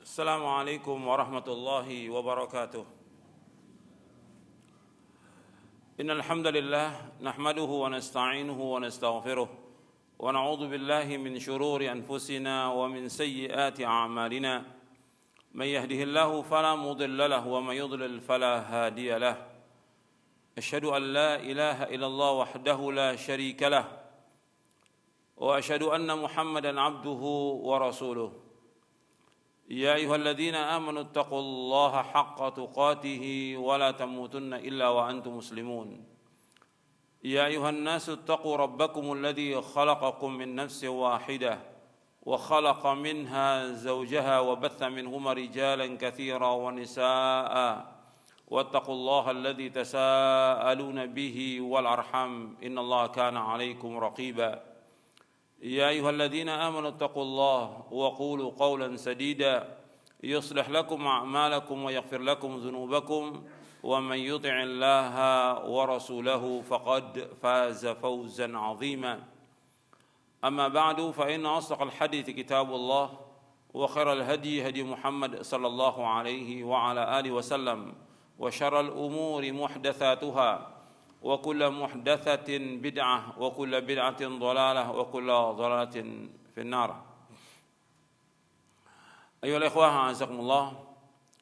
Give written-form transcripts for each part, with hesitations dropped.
السلام عليكم ورحمة الله وبركاته. إن الحمد لله نحمده ونستعينه ونستغفره ونعوذ بالله من شرور أنفسنا ومن سيئات أعمالنا. من يهده الله فلا مضل له ومن يضلل فلا هادي له. أشهد أن لا إله إلا الله وحده لا شريك له وأشهد أن محمدا عبده ورسوله. يا أيها الذين آمنوا اتقوا الله حق تقاته ولا تموتن إلا وأنتم مسلمون. يا أيها الناس اتقوا ربكم الذي خلقكم من نفس واحدة وخلق منها زوجها وبث منهما رجالا كثيرا ونساء واتقوا الله الذي تساءلون به والأرحام إن الله كان عليكم رقيبا. يا أيها الذين آمنوا اتقوا الله وقولوا قولا سديدا يصلح لكم أعمالكم ويغفر لكم ذنوبكم ومن يطع الله ورسوله فقد فاز فوزا عظيما. أما بعد فإن أصدق الحديث كتاب الله وخير الهدي هدي محمد صلى الله عليه وعلى آله وسلم وشر الأمور محدثاتها وكل محدثة بدعة وكل بدعة ضلالة وكل ضلالة في النار. Ayolah ikhwah, azakumullah,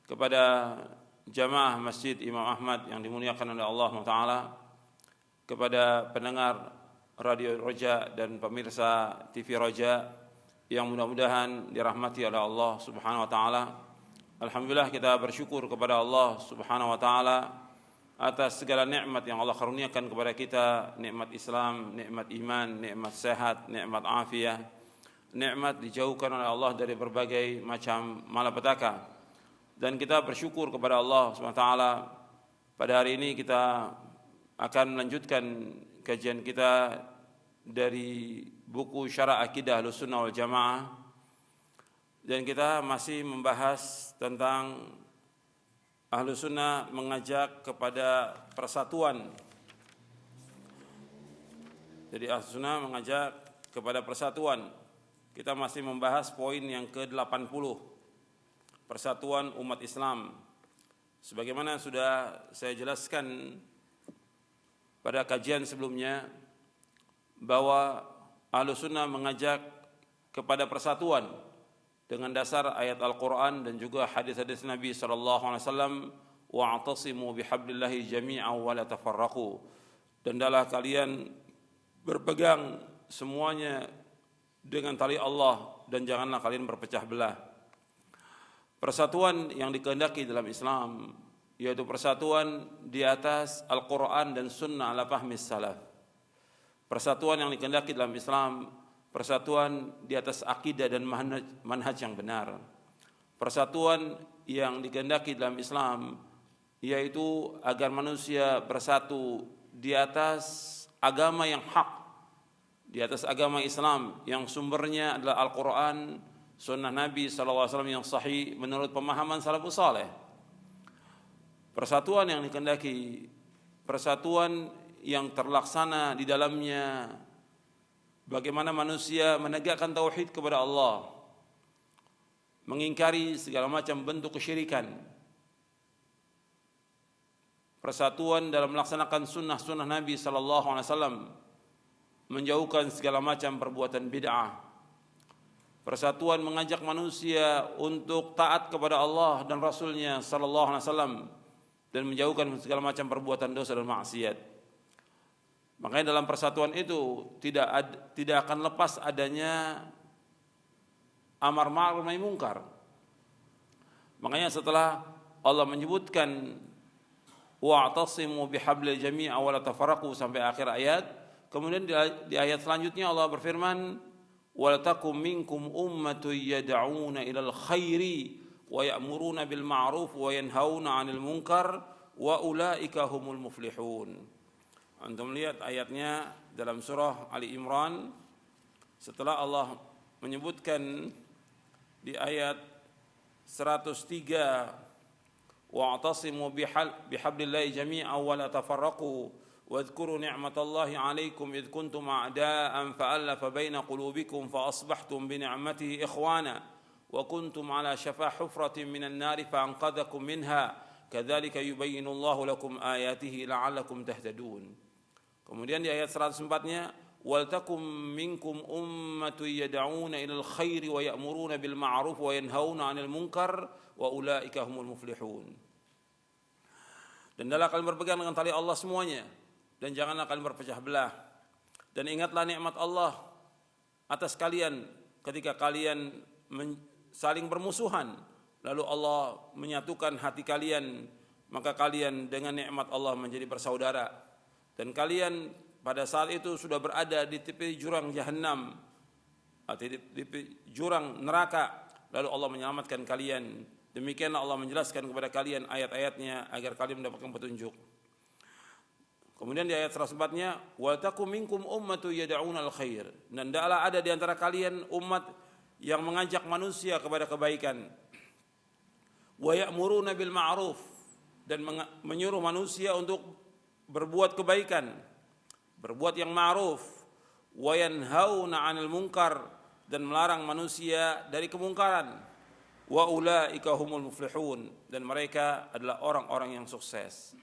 kepada jamaah Masjid Imam Ahmad yang dimuliakan oleh Allah Ta'ala, kepada pendengar Radio Roja dan pemirsa TV Roja yang mudah-mudahan dirahmati oleh Allah Subhanahu wa taala. Alhamdulillah, kita bersyukur kepada Allah Subhanahu wa taala atas segala nikmat yang Allah karuniakan kepada kita, nikmat Islam, nikmat iman, nikmat sehat, nikmat afiah, nikmat dijauhkan oleh Allah dari berbagai macam malapetaka. Dan kita bersyukur kepada Allah SWT. Pada hari ini kita akan melanjutkan kajian kita dari buku Syarah Aqidah Ahlussunnah wal Jamaah, dan kita masih membahas tentang Ahlussunnah mengajak kepada persatuan. Jadi Ahlussunnah mengajak kepada persatuan. Kita masih membahas poin yang ke-80, persatuan umat Islam. Sebagaimana sudah saya jelaskan pada kajian sebelumnya, bahwa Ahlussunnah mengajak kepada persatuan dengan dasar ayat Al-Quran dan juga hadis-hadis Nabi SAW. Wa'tasimu bihablillahi jami'an wa la tafarraqu. Dan adalah kalian berpegang semuanya dengan tali Allah dan janganlah kalian berpecah belah. Persatuan yang dikehendaki dalam Islam yaitu persatuan di atas Al-Quran dan Sunnah ala fahmis salaf. Persatuan yang dikehendaki dalam Islam, persatuan di atas akidah dan manhaj yang benar. Persatuan yang dikehendaki dalam Islam yaitu agar manusia bersatu di atas agama yang hak, di atas agama Islam yang sumbernya adalah Al-Quran, Sunnah Nabi SAW yang sahih menurut pemahaman salafus saleh. Persatuan yang dikehendaki, persatuan yang terlaksana di dalamnya bagaimana manusia menegakkan tauhid kepada Allah, mengingkari segala macam bentuk kesyirikan. Persatuan dalam melaksanakan sunnah-sunnah Nabi SAW, menjauhkan segala macam perbuatan bid'ah. Persatuan mengajak manusia untuk taat kepada Allah dan Rasulnya SAW dan menjauhkan segala macam perbuatan dosa dan maksiat. Makanya dalam persatuan itu tidak akan lepas adanya amar ma'ruf nahi munkar. Makanya setelah Allah menyebutkan wa'tasimu bihablil jami'a wa la tafarraqu sampai akhir ayat, kemudian di ayat selanjutnya Allah berfirman, wa takum minkum ummatun yad'una ilal khairi wa ya'muruna bil ma'ruf wa yanhauna 'anil munkar wa ulaika humul muflihun. Antum lihat ayatnya dalam surah Ali Imran, setelah Allah menyebutkan di ayat 103 wa'tasimu bihablillahi jami'an wa la tafarraqu wadhkuru ni'matallahi 'alaikum id kuntum a'da'an fa'alafa baina qulubikum fa asbahtum bi ni'matihi ikhwana wa kuntum ala syafa hufratin minan nari fa'anqadhakum minha kadzalika yubayyinullahu lakum ayatihi la'allakum tahtadun. Kemudian di ayat 104-nya wal takum minkum ummatun yad'una ilal khairi wa ya'muruna bil ma'ruf wa yanhauna 'anil munkar wa ulaika humul muflihun. Dan hendaklah kalian berpegang dengan tali Allah semuanya, dan janganlah kalian berpecah belah. Dan ingatlah nikmat Allah atas kalian ketika kalian saling bermusuhan, lalu Allah menyatukan hati kalian, maka kalian dengan nikmat Allah menjadi bersaudara. Dan kalian pada saat itu sudah berada di tepi jurang jahanam, atau di tepi jurang neraka, lalu Allah menyelamatkan kalian. Demikianlah Allah menjelaskan kepada kalian ayat-ayatnya agar kalian mendapatkan petunjuk. Kemudian di ayat 104-nya wal takum minkum ummatun yad'una al khair, dan hendaklah ada di antara kalian umat yang mengajak manusia kepada kebaikan, wa ya'muruna bil ma'ruf, dan menyuruh manusia untuk berbuat kebaikan, berbuat yang ma'ruf, wa yanhauna 'anil munkar, dan melarang manusia dari kemungkaran. Wa ulaika humul muflihun, dan mereka adalah orang-orang yang sukses.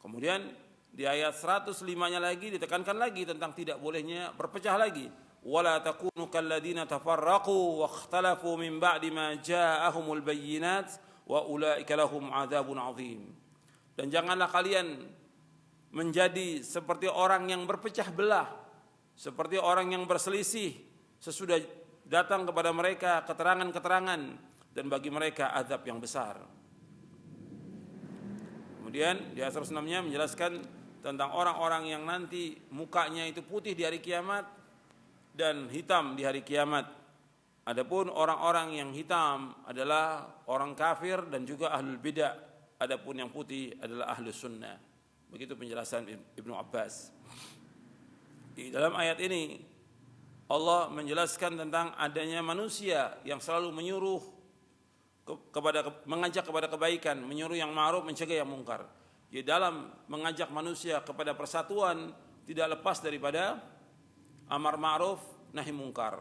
Kemudian di ayat 105-nya lagi ditekankan lagi tentang tidak bolehnya berpecah lagi. Wala takunu kalladzina tafarraqu wakhtalafu min ba'di ma ja'ahumul bayyinat wa ulaika lahum adzabun adzim. Dan janganlah kalian menjadi seperti orang yang berpecah belah, seperti orang yang berselisih sesudah datang kepada mereka keterangan-keterangan, dan bagi mereka azab yang besar. Kemudian di ayat 106-nya menjelaskan tentang orang-orang yang nanti mukanya itu putih di hari kiamat dan hitam di hari kiamat. Adapun orang-orang yang hitam adalah orang kafir dan juga ahlul bidah. Adapun yang putih adalah ahlus sunnah. Begitu penjelasan Ibnu Abbas. Di dalam ayat ini Allah menjelaskan tentang adanya manusia yang selalu menyuruh mengajak kepada kebaikan, menyuruh yang ma'ruf, mencegah yang mungkar. Di dalam mengajak manusia kepada persatuan tidak lepas daripada amar ma'ruf nahi mungkar.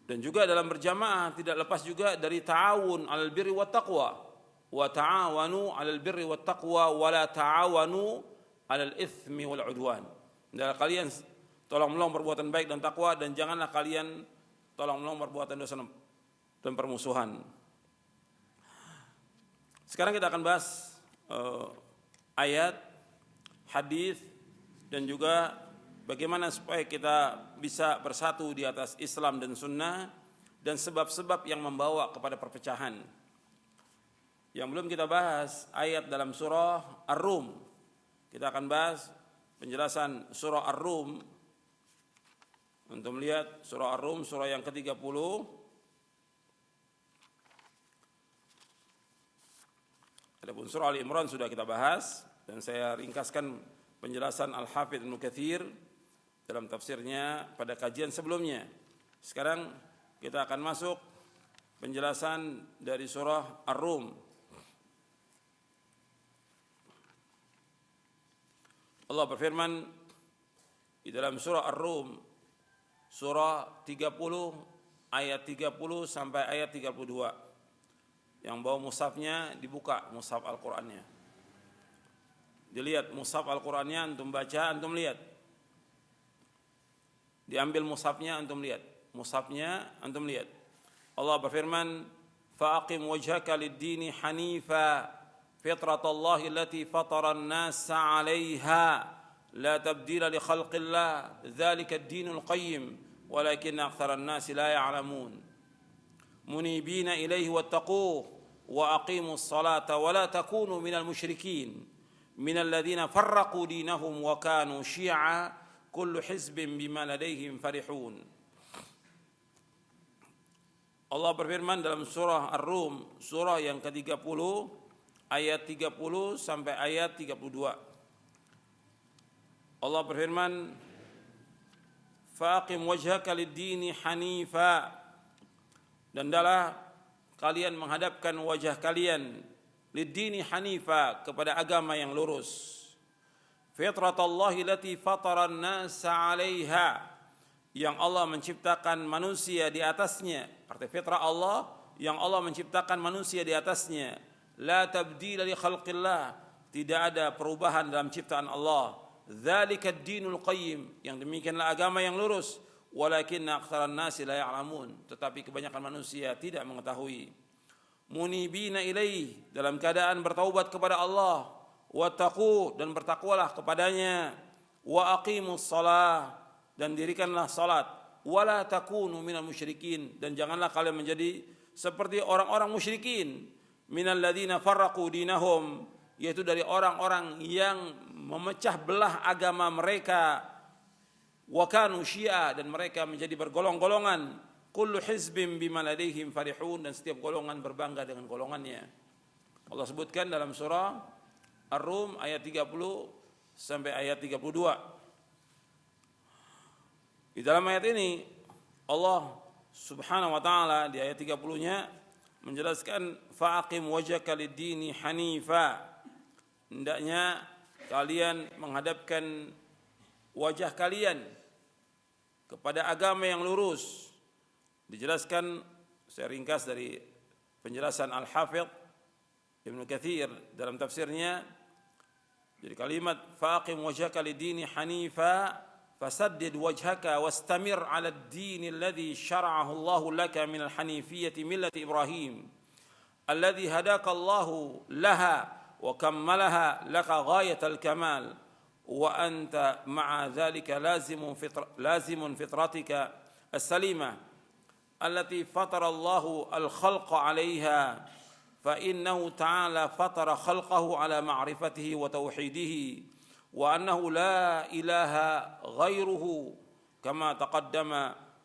Dan juga dalam berjamaah tidak lepas juga dari ta'awun 'alal birri wat taqwa. Wa ta'awanu 'alal birri wat taqwa wa la ta'awanu 'alal itsmi wal 'udwan. Dan kalian tolong-menolong perbuatan baik dan takwa, dan janganlah kalian tolong-menolong perbuatan dosa dan permusuhan. Sekarang kita akan bahas ayat, hadis, dan juga bagaimana supaya kita bisa bersatu di atas Islam dan Sunnah, dan sebab-sebab yang membawa kepada perpecahan. Yang belum kita bahas ayat dalam surah Ar-Rum. Kita akan bahas penjelasan surah Ar-Rum. Untuk melihat surah Ar-Rum, surah yang ke-30. Adapun surah Ali Imran sudah kita bahas, dan saya ringkaskan penjelasan Al-Hafidz Ibnu Katsir dalam tafsirnya pada kajian sebelumnya. Sekarang kita akan masuk penjelasan dari surah Ar-Rum. Allah berfirman di dalam surah Ar-Rum, surah 30 ayat 30 sampai ayat 32. Yang bawa mushafnya dibuka, mushaf Al-Qur'annya. Dilihat mushaf Al-Qur'annya, antum baca, antum lihat. Diambil mushafnya, antum lihat. Mushafnya antum lihat. Allah berfirman, "Fa'aqim wajhaka lid-dini hanifa fitratallahi allati fataran nasa 'alaiha." لا تبديل لخلق الله ذلك الدين القيم ولكن أكثر الناس لا يعلمون منيبين إليه واتقوه وأقيموا الصلاة ولا تكونوا من المشركين من الذين فرقوا دينهم وكانوا شيعا كل حزب بما لديهم فرحون. Allah berfirman dalam surah Ar-Rum, surah yang ke-30 ayat 30 sampai ayat 32. Allah berfirman, "Faqim wajhaka lid-dini hanifa." Dan hendaklah kalian menghadapkan wajah kalian lid-dini hanifa, kepada agama yang lurus. Fitratallahi allati fataran nasa 'alaiha, yang Allah menciptakan manusia di atasnya, arti fitrah Allah yang Allah menciptakan manusia di atasnya. La tabdila li khalqillah, tidak ada perubahan dalam ciptaan Allah. Dzalika ad-dinul qayyim, yang demikianlah agama yang lurus. Walakinna aktsaran nasi la ya'lamun, tetapi kebanyakan manusia tidak mengetahui. Munibina ilaih, dalam keadaan bertaubat kepada Allah, wattaqu, dan bertakwalah kepadanya, wa aqimus shalah, dan dirikanlah salat, wala takunu minal musyrikin, dan janganlah kalian menjadi seperti orang-orang musyrikin, minal ladzina farraqu dinahum, yaitu dari orang-orang yang memecah belah agama mereka, wa kanu syi'a, dan mereka menjadi bergolong-golongan. Kullu hizbin bima ladaihim farihun, dan setiap golongan berbangga dengan golongannya. Allah sebutkan dalam surah Ar-Rum ayat 30 sampai ayat 32. Di dalam ayat ini Allah Subhanahu wa taala di ayat 30-nya menjelaskan fa'aqim wajhaka lid-dini hanifa. Hendaknya kalian menghadapkan wajah kalian kepada agama yang lurus. Dijelaskan, saya ringkas dari penjelasan Al-Hafidh Ibnu Katsir dalam tafsirnya. Jadi kalimat faqim wajhaka lid-dini hanifa fasaddid wajhaka wastamir 'ala ad-din alladhi syara'ahu Allah laka min al-hanifiyyati millati Ibrahim alladhi hadaka Allah laha wa kammalaha laka ghayatal kamal wa anta ma'a dhalika lazimun fitratika as-salimah التي فطر الله الخلق عليها فإنه تعالى فطر خلقه على معرفته وتوحيده وأنه لا إله غيره كما تقدم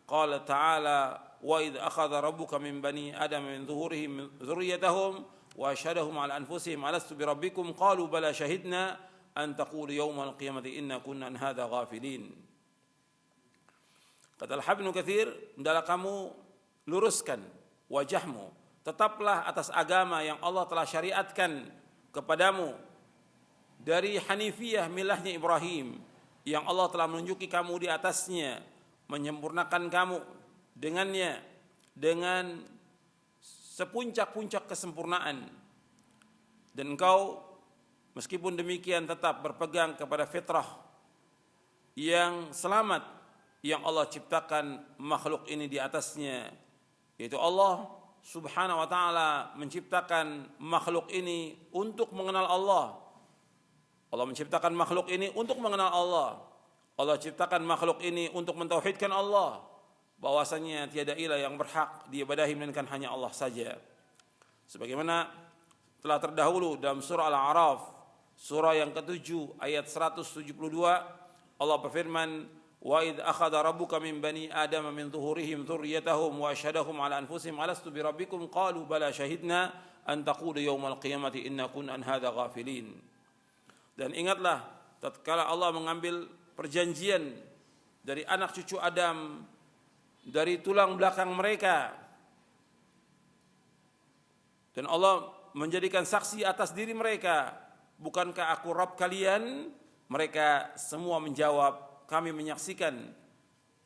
قال تعالى وإذ أخذ ربك من بني آدم من ظهورهم ذريتهم وأشهدهم على أنفسهم ألست بربكم قالوا بلى شهدنا أن تقول يوم القيامة إنا كنا عن هذا غافلين. Kata Al-Hafidz Ibnu Katsir, hendaklah kamu luruskan wajahmu, tetaplah atas agama yang Allah telah syariatkan kepadamu dari Hanifiyah milahnya Ibrahim, yang Allah telah menunjuki kamu di atasnya, menyempurnakan kamu dengannya dengan sepuncak-puncak kesempurnaan, dan engkau meskipun demikian tetap berpegang kepada fitrah yang selamat yang Allah ciptakan makhluk ini di atasnya, yaitu Allah Subhanahu wa taala menciptakan makhluk ini untuk mengenal Allah. Allah menciptakan makhluk ini untuk mengenal Allah. Allah ciptakan makhluk ini untuk mentauhidkan Allah, bahwasanya tiada ilah yang berhak diibadahi melainkan hanya Allah saja. Sebagaimana telah terdahulu dalam surah Al-A'raf, surah yang ke-7 ayat 172, Allah berfirman, wa idz akhadha rabbuka min bani adama min zuhurihim dzurriyyatahum wa asyhadahum ala anfusihim alastu bi rabbikum qalu bala syahidna an taqulu yaumal qiyamati inna kunna an hadza ghafilin. Dan ingatlah tatkala Allah mengambil perjanjian dari anak cucu Adam, dari tulang belakang mereka, dan Allah menjadikan saksi atas diri mereka, bukankah aku Rabb kalian? Mereka semua menjawab, kami menyaksikan.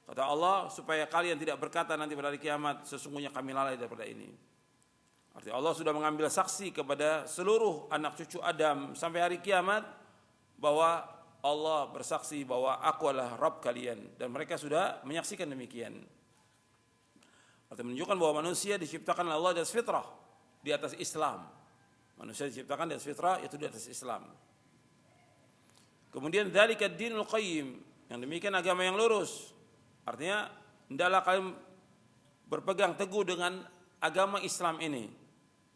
Kata Allah, supaya kalian tidak berkata nanti pada hari kiamat, sesungguhnya kami lalai daripada ini. Artinya Allah sudah mengambil saksi kepada seluruh anak cucu Adam sampai hari kiamat, bahwa Allah bersaksi bahwa aku adalah Rabb kalian, dan mereka sudah menyaksikan demikian. Artinya menunjukkan bahwa manusia diciptakan oleh Allah di atas fitrah, di atas Islam. Manusia diciptakan di atas fitrah, yaitu di atas Islam. Kemudian dzalika ad-dinul qayyim, yang demikian agama yang lurus. Artinya hendaklah kalian berpegang teguh dengan agama Islam ini,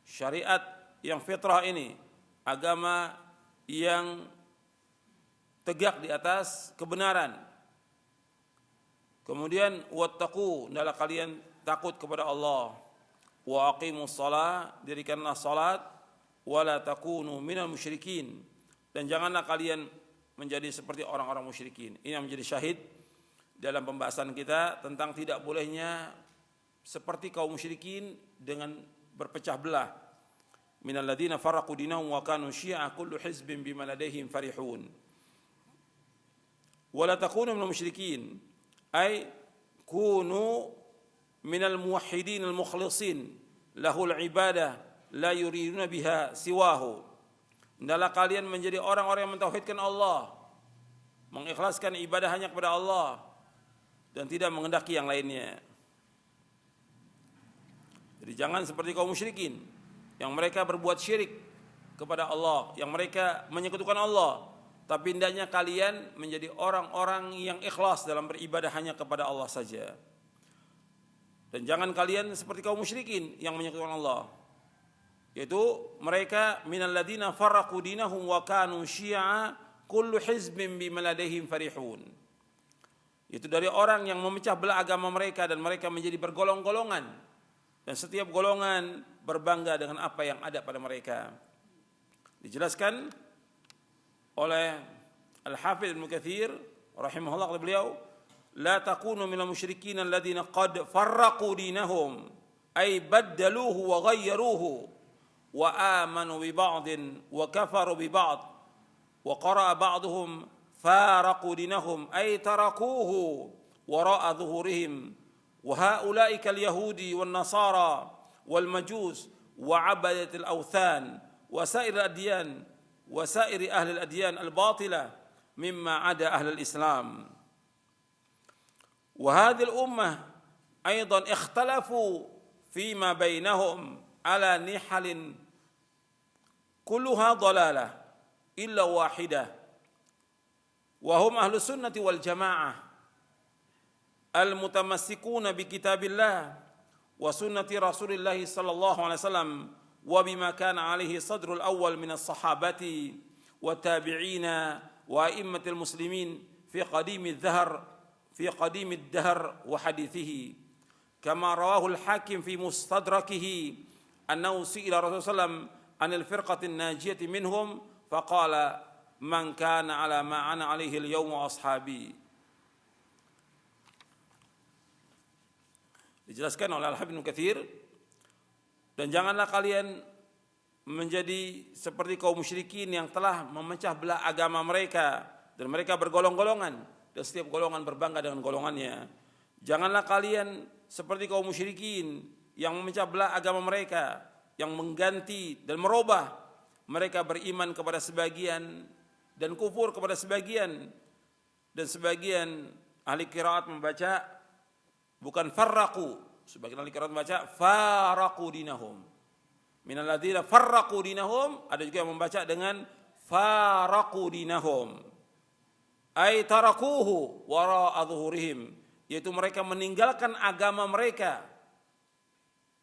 syariat yang fitrah ini, agama yang tegak di atas kebenaran. Kemudian wattaqu, hendaklah kalian takut kepada Allah. Wa aqimus shalah, dirikanlah salat, wala takunu minal musyrikin, dan janganlah kalian menjadi seperti orang-orang musyrikin. Ini yang menjadi syahid dalam pembahasan kita tentang tidak bolehnya seperti kaum musyrikin dengan berpecah belah. Minal ladzina farraqu dinahum wa kanu syi'a kullu hizbin bima ladaihim farihun. Wa la takunu minal musyrikin, ay kunu minal muwahhidin al-mukhlisin lahul ibadah la yuriduna biha siwahu. Hendaklah kalian menjadi orang-orang yang mentauhidkan Allah, mengikhlaskan ibadah hanya kepada Allah dan tidak menghendaki yang lainnya. Jadi jangan seperti kaum musyrikin yang mereka berbuat syirik kepada Allah, yang mereka menyekutukan Allah. Tapi hendaknya kalian menjadi orang-orang yang ikhlas dalam beribadah hanya kepada Allah saja. Dan jangan kalian seperti kaum musyrikin yang menyekutukan Allah, yaitu mereka minal ladzina farraqu dinahum wa kanu syi'a kullu hizbin bima ladaihim farihun. Itu dari orang yang memecah belah agama mereka dan mereka menjadi bergolong-golongan dan setiap golongan berbangga dengan apa yang ada pada mereka. Dijelaskan oleh Al-Hafidz Ibnu Katsir rahimahullah kata beliau, la takunu minal musyrikin alladzina qad farraqu dinahum ay baddaluhu wa ghayyaruhu wa amanu bi ba'din wa kafaru bi ba'd wa qara'a ba'duhum faraqu dinahum ay tarakuhu wara'a dhuhurihim wa haula'i kal yahudi wan nasara wal majus wa 'abadatil awthan wa sa'ir adyan wa sa'iri ahli al-adyan al-batilah mimma 'ada ahli al-islam. Wa hadhihi al-ummah aidan ikhtalafu fima bainahum ala nihalin kulluha dalalah illa wahidah wa hum ahlus sunnati wal jamaah al-mutamassikuna bi kitabillah wa sunnati Rasulillah sallallahu alaihi wasallam wa bima kana alaihi sadrul awwal min as-sahabati wa tabi'ina wa a'immatil muslimin fi qadimid dahr wa hadithihi kama rawahu al-hakim fi mustadrakihi annahu su'ila Rasulullah sallam anil firqatin najiyati minhum faqala man kana ala ma ana alaihi al-yawma ashabi. Dijelaskan oleh Al-Hafidz Ibnu Katsir, dan janganlah kalian menjadi seperti kaum musyrikin yang telah memecah belah agama mereka dan mereka bergolong-golongan dan setiap golongan berbangga dengan golongannya. Janganlah kalian seperti kaum musyrikin yang memecah belah agama mereka, yang mengganti dan merubah. Mereka beriman kepada sebagian dan kufur kepada sebagian, dan sebagian ahli qiraat membaca bukan farraqu, sebagian ahli qiraat membaca faraqu dinahum. Minal ladzina farraqu dinahum, ada juga yang membaca dengan faraqu dinahum. Ay tarakuhu wara'a dhuhurihim, yaitu mereka meninggalkan agama mereka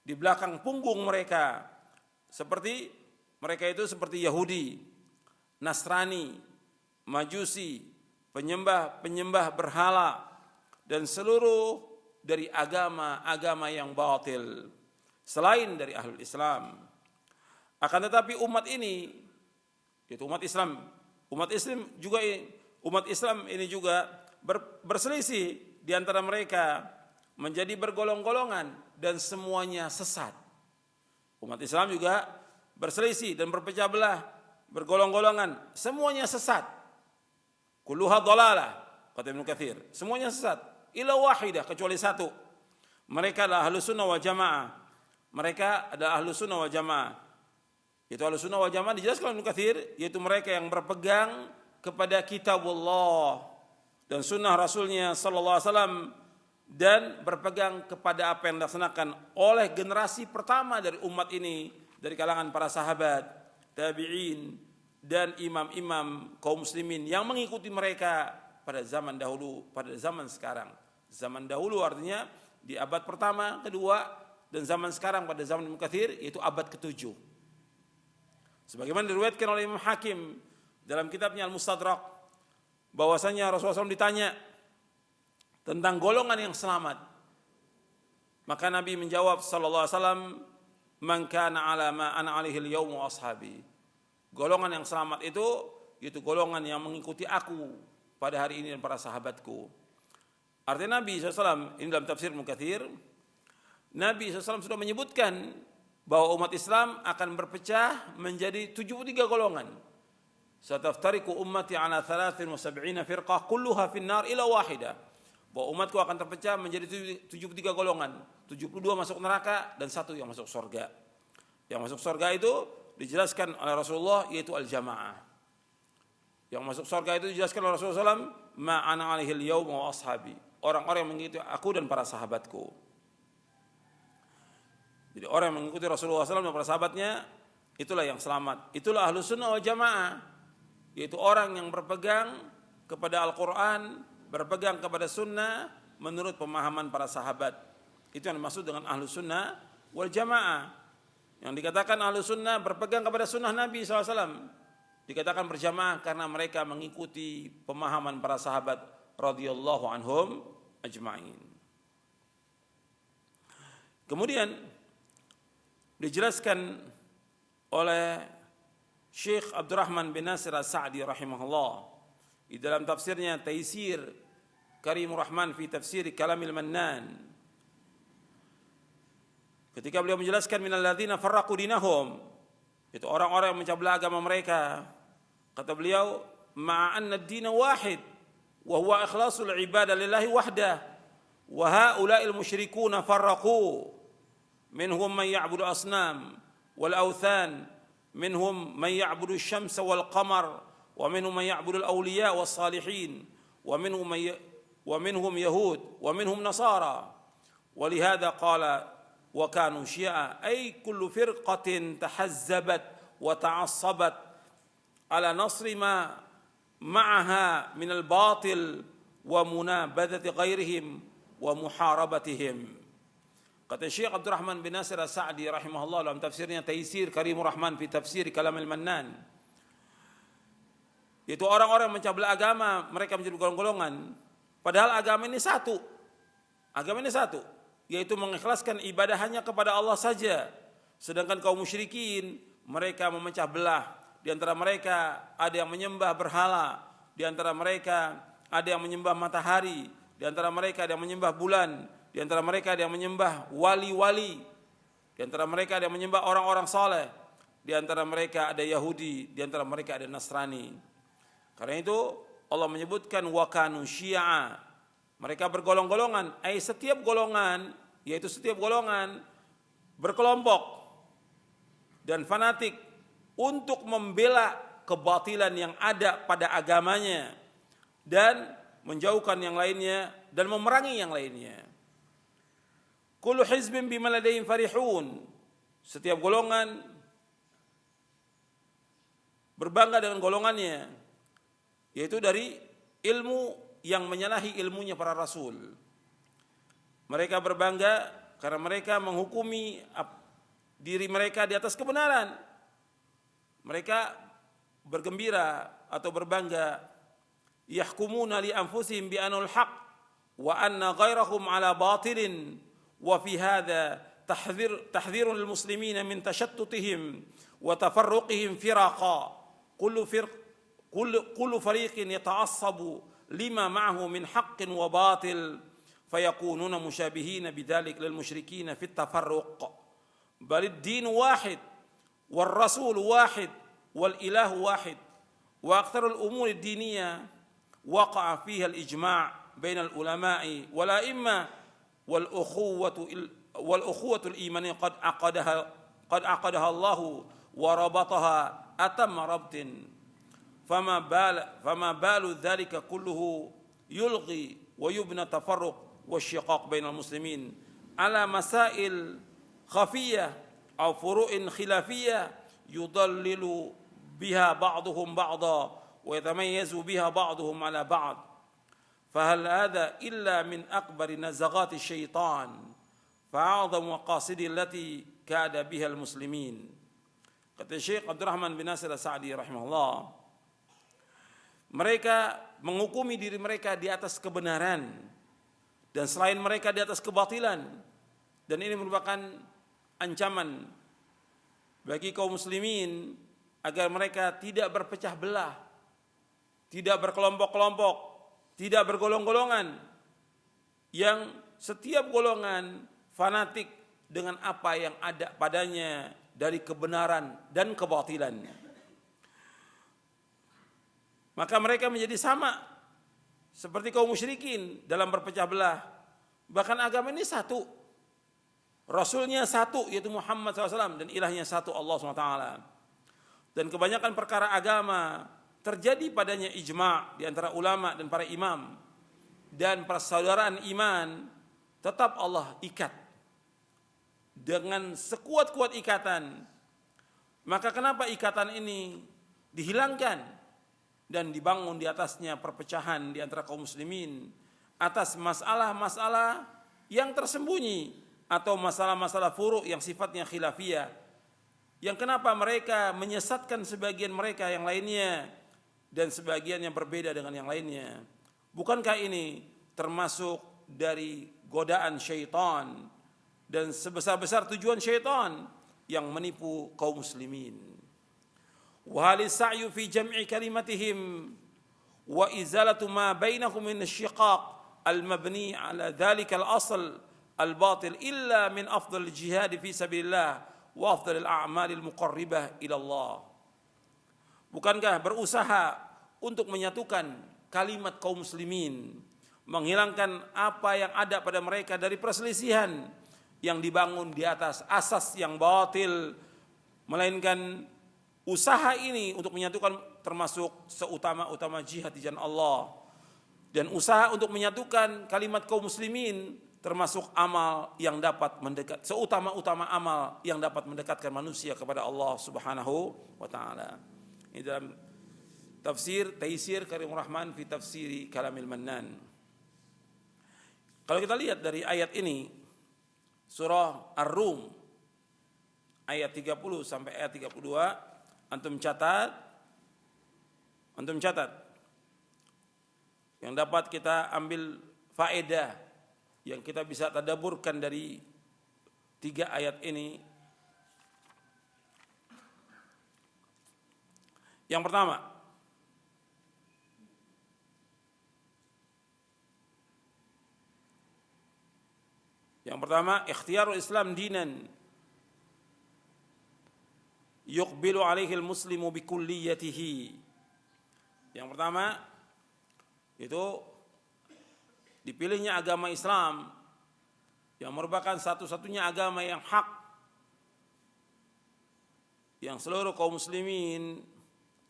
di belakang punggung mereka. Seperti mereka itu seperti Yahudi, Nasrani, Majusi, penyembah berhala dan seluruh dari agama-agama yang batil selain dari ahlul Islam. Akan tetapi umat ini, yaitu umat Islam ini juga berselisih di antara mereka, menjadi bergolong-golongan dan semuanya sesat. Umat Islam juga berselisih dan berpecah belah, bergolong-golongan, semuanya sesat. Kulluha dhalalah, kata Ibnu Katsir, semuanya sesat. Illa wahidah, kecuali satu. Mereka adalah ahlus sunnah wal jamaah. Mereka adalah ahlus sunnah wal jamaah. Itu ahlus sunnah wal jamaah dijelaskan oleh Ibnu Katsir, yaitu mereka yang berpegang kepada kitabullah dan sunnah Rasulnya sallallahu alaihi wasallam, dan berpegang kepada apa yang dilaksanakan oleh generasi pertama dari umat ini, dari kalangan para sahabat, tabi'in, dan imam-imam kaum muslimin yang mengikuti mereka pada zaman dahulu, pada zaman sekarang. Zaman dahulu artinya di abad pertama, kedua, dan zaman sekarang pada zaman Ibnu Katsir, yaitu abad ke-7. Sebagaimana diriwayatkan oleh Imam Hakim dalam kitabnya Al-Mustadrak, bahwasanya Rasulullah SAW ditanya tentang golongan yang selamat. Maka Nabi menjawab sallallahu alaihi wasallam, man kana ala ma ana alaihi al-yawm wa ashabi. Golongan yang selamat itu yaitu golongan yang mengikuti aku pada hari ini dan para sahabatku. Artinya Nabi SAW, ini dalam tafsir Ibnu Katsir, Nabi SAW sudah menyebutkan bahwa umat Islam akan berpecah menjadi 73 golongan. Sataftariqu ummati ala 73 firqah kulluha fin nar ila wahidah. bahwa umatku akan terpecah menjadi 73 golongan, 72 masuk neraka dan 1 yang masuk surga. Yang masuk surga itu dijelaskan oleh Rasulullah yaitu al-jamaah. Yang masuk surga itu dijelaskan oleh Rasulullah SAW, ma ana alaihi al-yaum wa ashabi. Orang-orang yang mengikuti aku dan para sahabatku. Jadi orang yang mengikuti Rasulullah SAW dan para sahabatnya, itulah yang selamat. Itulah Ahlus Sunnah wal Jamaah, yaitu orang yang berpegang kepada Al-Quran, berpegang kepada Sunnah menurut pemahaman para sahabat. Itu yang dimaksud dengan Ahlus Sunnah wal Jamaah. Yang dikatakan Ahlus Sunnah berpegang kepada Sunnah Nabi SAW. Dikatakan berjamaah karena mereka mengikuti pemahaman para sahabat radhiyallahu anhum ajma'in. Kemudian dijelaskan oleh Syekh Abdurrahman bin Nasir As-Sa'di rahimahullah di dalam tafsirnya Taisir Karimur Rahman fi tafsir Kalamil Mannan, ketika beliau menjelaskan minal ladzina farraqu dinahum, itu orang-orang yang mencablah belah agama mereka, kata beliau ma'anna ad-din wahid wa huwa ikhlasul ibadah lillahi wahdah wa haula'il musyrikuuna farraqu minhum man ya'budu asnam wal awthan minhum man ya'budu asy-syamsa wal qamar wa minhum man ya'budu al-awliya was salihin wa minhum yahud wa minhum nasara walihada qala wa kanu syi'a ay kullu firqatin tahazzabat wa ta'assabat ala nasri ma ma'aha min al-batil wa munabadati ghairihim wa muharabatihim. Kata Syekh Abdurrahman bin Nasir As-Sa'di rahimahullah dalam tafsirnya Taisir Karimur Rahman fi tafsir Kalamil Mannan, itu orang-orang yang mencablah agama mereka menjadi golongan-golongan, padahal agama ini satu. Agama ini satu, yaitu mengikhlaskan ibadah hanya kepada Allah saja. Sedangkan kaum musyrikin mereka memecah belah. Di antara mereka ada yang menyembah berhala, di antara mereka ada yang menyembah matahari, di antara mereka ada yang menyembah bulan, di antara mereka ada yang menyembah wali-wali, di antara mereka ada yang menyembah orang-orang saleh, di antara mereka ada Yahudi, di antara mereka ada Nasrani. Karena itu Allah menyebutkan wa kanu syi'a, mereka bergolong-golongan, setiap golongan, yaitu setiap golongan berkelompok dan fanatik untuk membela kebatilan yang ada pada agamanya dan menjauhkan yang lainnya dan memerangi yang lainnya. Kullu hizbin bima ladaihim farihun, setiap golongan berbangga dengan golongannya, yaitu dari ilmu yang menyalahi ilmunya para rasul. Mereka berbangga karena mereka menghukumi diri mereka di atas kebenaran. Mereka bergembira atau berbangga, yahkumuna li anfusihim bi anul haq wa anna ghairahum ala batilin wa fi hadha tahdhirun lil muslimina min tashattutihim wa tafarruqihim firaqa kullu fariqin yata'assabu lima ma'ahu min haqqin wa batil fayakununa mushabihina bidzalik lil musyrikina fit tafarruq bal ad-din wahid wal rasul wahid wal ilahu wahid wa aktsarul umuri ad-diniyah waqa'a fiha al-ijma' bain al-ulama'i wal a'imma wal ukhuwatu al-imaniyah qad aqadaha Allah wa rabataha atamma rabtin fama balu dzalika kulluhu yulghi wa yubna tafarruq wasyiqaq bainal muslimin ala masail khafiyah aw furu'in khilafiyah yudallilu biha ba'duhum ba'da wa yatamayyazu biha ba'duhum ala ba'd fahal hadha illa min akbari nazagati syaitan fa'adham maqasidi allati kada biha al-muslimin. Kata Syekh Abdurrahman bin Nasir As-Sa'di rahimahullah, mereka menghukumi diri mereka di atas kebenaran dan selain mereka di atas kebatilan, dan ini merupakan ancaman bagi kaum muslimin agar mereka tidak berpecah belah, tidak berkelompok-kelompok, tidak bergolong-golongan, yang setiap golongan fanatik dengan apa yang ada padanya dari kebenaran dan kebatilan. Maka mereka menjadi sama seperti kaum musyrikin dalam berpecah belah. Bahkan agama ini satu. Rasulnya satu, yaitu Muhammad SAW, dan ilahnya satu, Allah SWT. Dan kebanyakan perkara agama terjadi padanya ijma' di antara ulama dan para imam. Dan persaudaraan iman tetap Allah ikat dengan sekuat-kuat ikatan. Maka kenapa ikatan ini dihilangkan dan dibangun di atasnya perpecahan di antara kaum muslimin atas masalah-masalah yang tersembunyi atau masalah-masalah furu' yang sifatnya khilafiyah, yang kenapa mereka menyesatkan sebagian mereka yang lainnya dan sebagian yang berbeda dengan yang lainnya? Bukankah ini termasuk dari godaan syaitan dan sebesar-besar tujuan syaitan yang menipu kaum muslimin? Wa hal sa'yu fi jam'i kalimatihim wa izalatu ma bainahum min asyiqaq al-mabni ala dhalika al-asl al-batil illa min afdal jihad fi sabilillah wa afdal al-a'mal al-muqarribah ila Allah. Bukankah berusaha untuk menyatukan kalimat kaum muslimin, menghilangkan apa yang ada pada mereka dari perselisihan yang dibangun di atas asas yang batil, melainkan usaha ini untuk menyatukan termasuk seutama-utama jihad di jalan Allah, dan usaha untuk menyatukan kalimat kaum muslimin termasuk amal yang dapat mendekat, seutama-utama amal yang dapat mendekatkan manusia kepada Allah Subhanahu wa taala. Ini dalam tafsir Taisir Karimur Rahman fi tafsiri Kalamil Mannan. Kalau kita lihat dari ayat ini, surah Ar-Rum ayat 30 sampai ayat 32, antum catat yang dapat kita ambil faedah yang kita bisa tadabburkan dari 3 ayat ini. Yang pertama, ikhtiyarul Islam dinan yuqbilu alaihi al-muslimu bikulliyatihi. Yang pertama itu dipilihnya agama Islam yang merupakan satu-satunya agama yang hak, yang seluruh kaum muslimin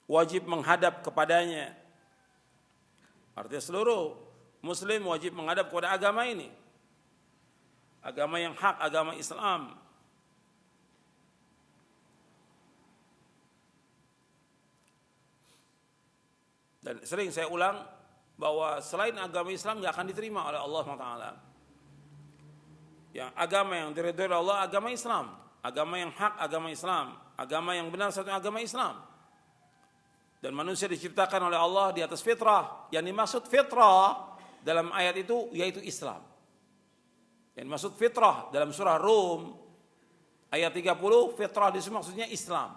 wajib menghadap kepadanya. Artinya seluruh muslim wajib menghadap kepada agama ini, agama yang hak, agama Islam. Dan sering saya ulang bahwa selain agama Islam tidak akan diterima oleh Allah SWT. Yang agama yang diridhoi oleh Allah agama Islam, agama yang hak agama Islam, agama yang benar satu agama Islam. Dan manusia diciptakan oleh Allah di atas fitrah. Yang dimaksud fitrah dalam ayat itu yaitu Islam. Yang dimaksud fitrah dalam surah Rum ayat 30, fitrah di sini maksudnya Islam.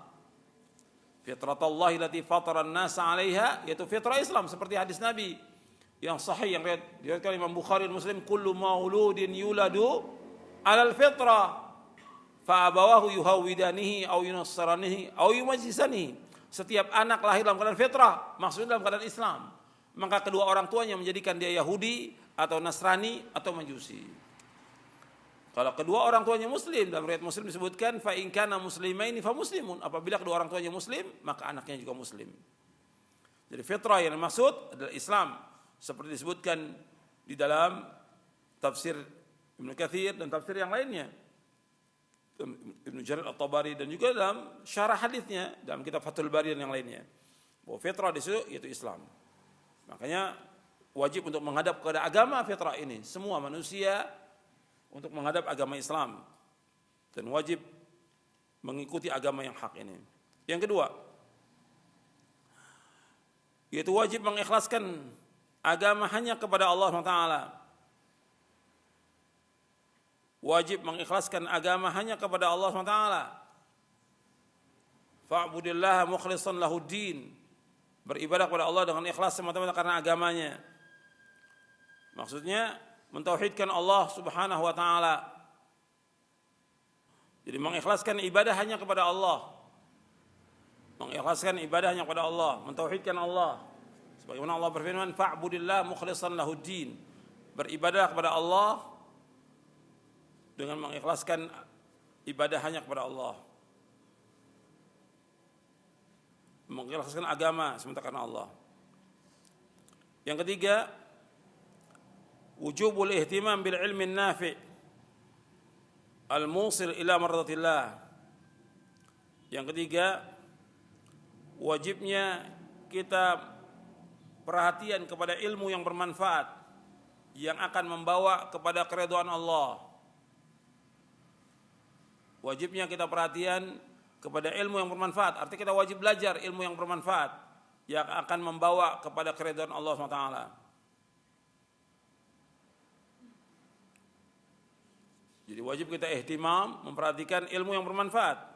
Fitratallahi allati fatara an-nasa 'alaiha, yaitu fitrah Islam, seperti hadis Nabi yang sahih yang diriwayatkan Imam Bukhari dan Muslim, kullu mauludin yuladu 'alal fitrah fa abawahu yuhawidanihi aw yunassiranihi aw yumajjisanihi. Setiap anak lahir dalam keadaan fitrah, maksudnya dalam keadaan Islam, maka kedua orang tuanya menjadikan dia Yahudi atau Nasrani atau Majusi. Kalau kedua orang tuanya muslim, dalam riwayat Muslim disebutkan fa in kana muslimaini fa muslimun, apabila kedua orang tuanya muslim maka anaknya juga muslim. Jadi fitrah yang dimaksud adalah Islam, seperti disebutkan di dalam tafsir Ibnu Katsir dan tafsir yang lainnya, Ibnu Jarir At-Tabari, dan juga dalam syarah hadisnya dalam kitab Fathul Bari dan yang lainnya, bahwa fitrah di situ yaitu Islam. Makanya wajib untuk menghadap kepada agama fitrah ini semua manusia, untuk menghadap agama Islam, dan wajib mengikuti agama yang hak ini. Yang kedua, yaitu wajib mengikhlaskan agama hanya kepada Allah SWT. Wajib mengikhlaskan agama hanya kepada Allah SWT. Fa'budillaha mukhlishan lahuddin, beribadah kepada Allah dengan ikhlas semata-mata karena agamanya. Maksudnya mentauhidkan Allah Subhanahu wa taala. Jadi mengikhlaskan ibadah hanya kepada Allah. Mengikhlaskan ibadah hanya kepada Allah, mentauhidkan Allah Sebagaimana Allah berfirman, fa'budillah mukhlishan lahuddin. Beribadah kepada Allah dengan mengikhlaskan ibadah hanya kepada Allah. Mengikhlaskan agama semata karena Allah. Yang ketiga, wujubul ihtimam bil ilmi nafi' al-musil ila mardatillah. Yang ketiga, wajibnya kita perhatian kepada ilmu yang bermanfaat yang akan membawa kepada keridhaan Allah. Wajibnya kita perhatian kepada ilmu yang bermanfaat. Artinya kita wajib belajar ilmu yang bermanfaat yang akan membawa kepada keridhaan Allah SWT. Jadi wajib kita ihtimam memperhatikan ilmu yang bermanfaat.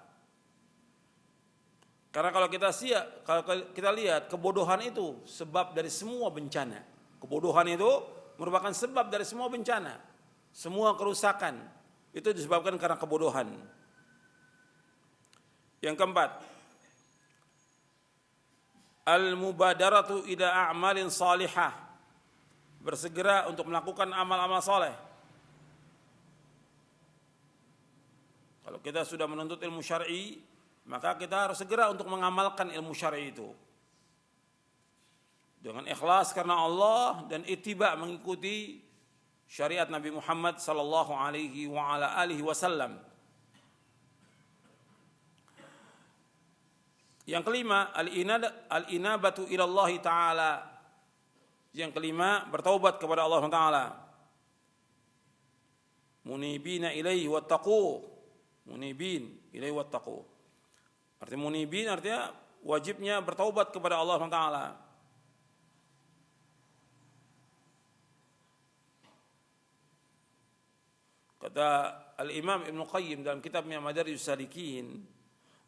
Karena kalau kita lihat kebodohan itu sebab dari semua bencana. Kebodohan itu merupakan sebab dari semua bencana. Semua kerusakan itu disebabkan karena kebodohan. Yang keempat, al-mubadaratu ila a'malin salihah. Bersegera untuk melakukan amal-amal saleh. Kalau kita sudah menuntut ilmu syar'i, maka kita harus segera untuk mengamalkan ilmu syar'i itu. Dengan ikhlas karena Allah dan ittiba mengikuti syariat Nabi Muhammad sallallahu alaihi wa ala alihi wasallam. Yang kelima, al-inabatu ila Allah Ta'ala. Yang kelima, bertaubat kepada Allah Ta'ala. Munibina ilaihi wattaqu. Munibin ilaihi wattaqu. Artinya munibin artinya wajibnya bertaubat kepada Allah Ta'ala. Kata Al-Imam Ibn Qayyim dalam kitabnya Madarijus Salikin,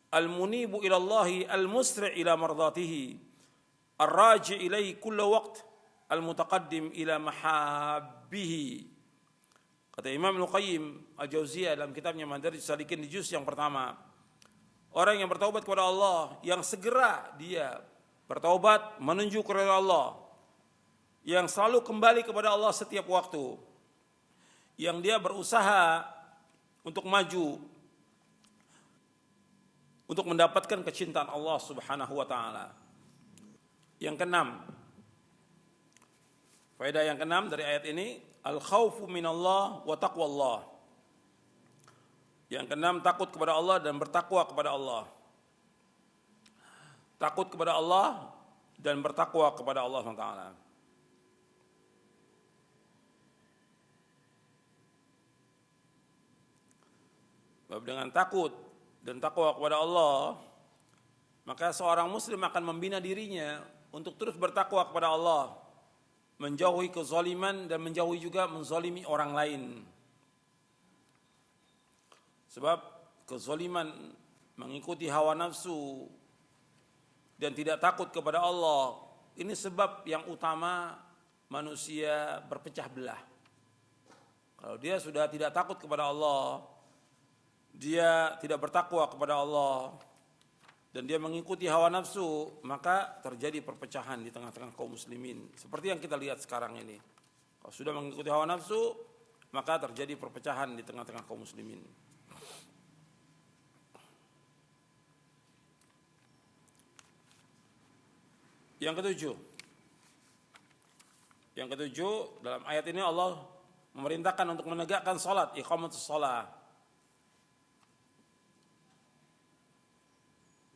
al-munibu ila Allahi al-musri' ila mardatihi ar-raji' ilaihi kulla waqt al-mutaqaddim ila mahabbihi. Kata Imam Ibn Qayyim Al-Jauziyah dalam kitabnya Madarijus Salikin di juz yang pertama, orang yang bertaubat kepada Allah, yang segera dia bertaubat menuju kepada Allah, yang selalu kembali kepada Allah setiap waktu, yang dia berusaha untuk maju untuk mendapatkan kecintaan Allah Subhanahu wa taala. Yang keenam, faedah yang keenam dari ayat ini, al-khaufu minallah wa taqwallah. Yang keenam, takut kepada Allah dan bertakwa kepada Allah. Takut kepada Allah dan bertakwa kepada Allah SWT. Sebab dengan takut dan takwa kepada Allah, maka seorang muslim akan membina dirinya untuk terus bertakwa kepada Allah, menjauhi kezaliman dan menjauhi juga menzalimi orang lain. Sebab kezaliman mengikuti hawa nafsu dan tidak takut kepada Allah, ini sebab yang utama manusia berpecah belah. Kalau dia sudah tidak takut kepada Allah, dia tidak bertakwa kepada Allah, dan dia mengikuti hawa nafsu, maka terjadi perpecahan di tengah-tengah kaum muslimin. Seperti yang kita lihat sekarang ini. Kalau sudah mengikuti hawa nafsu, maka terjadi perpecahan di tengah-tengah kaum muslimin. Yang ketujuh, dalam ayat ini Allah memerintahkan untuk menegakkan salat, iqamatus shalah.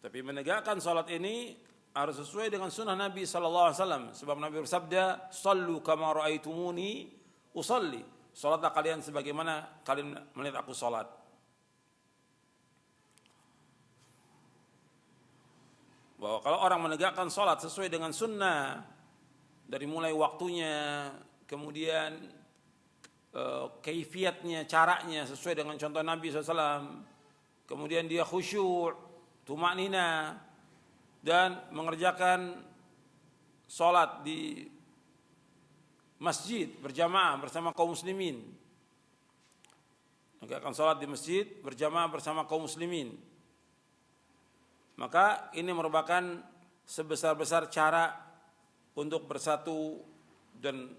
Tapi menegakkan salat ini harus sesuai dengan sunnah Nabi sallallahu alaihi wasallam. Sebab Nabi bersabda, "Shallu kama ra'aitumuni usalli." Salatlah kalian sebagaimana kalian melihat aku salat. Bahwa kalau orang menegakkan salat sesuai dengan sunnah, dari mulai waktunya, kemudian kaifiatnya, caranya sesuai dengan contoh Nabi SAW, kemudian dia khusyuk, tumaknina, dan mengerjakan salat di masjid berjamaah bersama kaum muslimin. Menegakkan salat di masjid berjamaah bersama kaum muslimin. Maka ini merupakan sebesar-besar cara untuk bersatu dan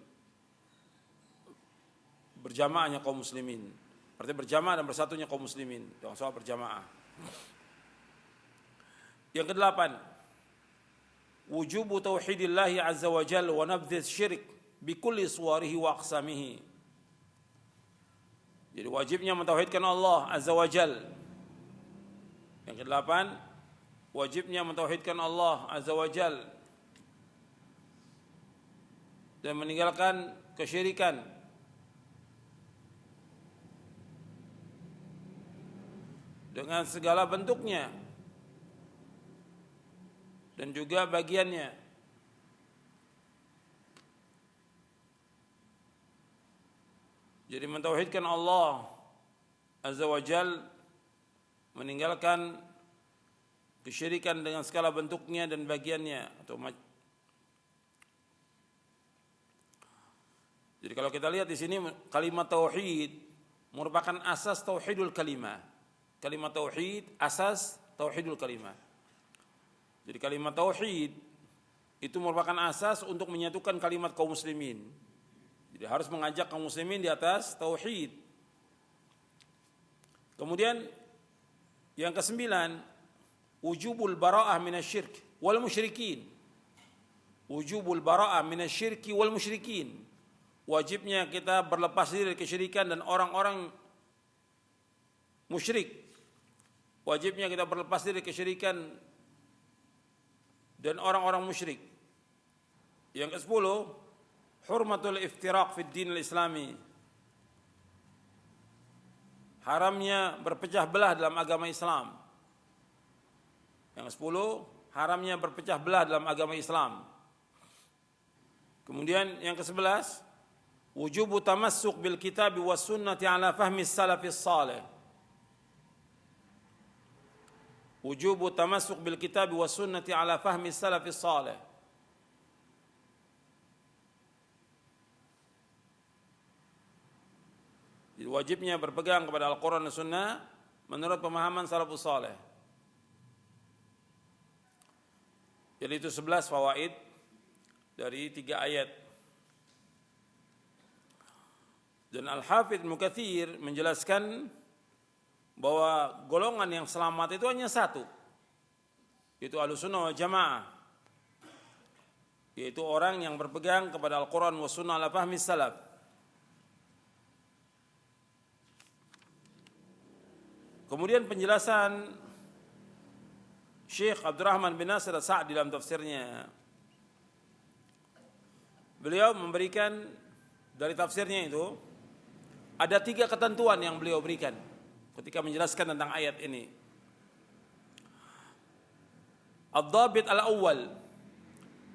berjamaahnya kaum muslimin. Berarti berjamaah dan bersatunya kaum muslimin dalam soal berjamaah. Yang kedelapan, wujubu tauhidillahi azza wa jalla wa nabdhiz syirik bi kulli suwarihi wa aqsamihi. Jadi wajibnya mentauhidkan Allah azza wa jalla. Yang kedelapan, wajibnya mentauhidkan Allah azza wa jalla dan meninggalkan kesyirikan. Dengan segala bentuknya dan juga bagiannya. Jadi mentauhidkan Allah azza wa jal, meninggalkan kesyirikan dengan segala bentuknya dan bagiannya. Jadi kalau kita lihat di sini kalimat tauhid merupakan asas tauhidul kalimah. Kalimat tauhid asas tauhidul kalimah. Jadi kalimat tauhid itu merupakan asas untuk menyatukan kalimat kaum muslimin. Jadi harus mengajak kaum muslimin di atas tauhid. Kemudian yang kesembilan, wujubul bara'ah minasyirk wal musyrikin. Wujubul bara'ah minasyirki wal musyrikin. Wajibnya kita berlepas diri dari kesyirikan dan orang-orang musyrik. Wajibnya kita berlepas diri kesyirikan dan orang-orang musyrik. Yang ke-10, hurmatul iftiraq fid din al-islami. Haramnya berpecah belah dalam agama Islam. Yang ke-10, haramnya berpecah belah dalam agama Islam. Kemudian yang ke-11, wujubu tamassuk bil kitabi was sunnati ala fahmi salafis salih. Wujubu tamassuk bil kitab was sunnati ala fahmi salafis salih. Jadi wajibnya berpegang kepada Al-Quran dan Sunnah menurut pemahaman salafus salih. Jadi itu 11 fawaid dari 3 ayat. Dan Al-Hafidz Ibnu Katsir menjelaskan bahwa golongan yang selamat itu hanya satu, yaitu Ahlussunnah wal Jamaah, yaitu orang yang berpegang kepada Al-Quran wa Sunnah ala fahmi salaf. Kemudian penjelasan Syekh Abdurrahman bin Nasir As-Sa'di dalam tafsirnya, beliau memberikan dari tafsirnya itu ada 3 ketentuan yang beliau berikan ketika menjelaskan tentang ayat ini. Ad-dhabit al-awwal.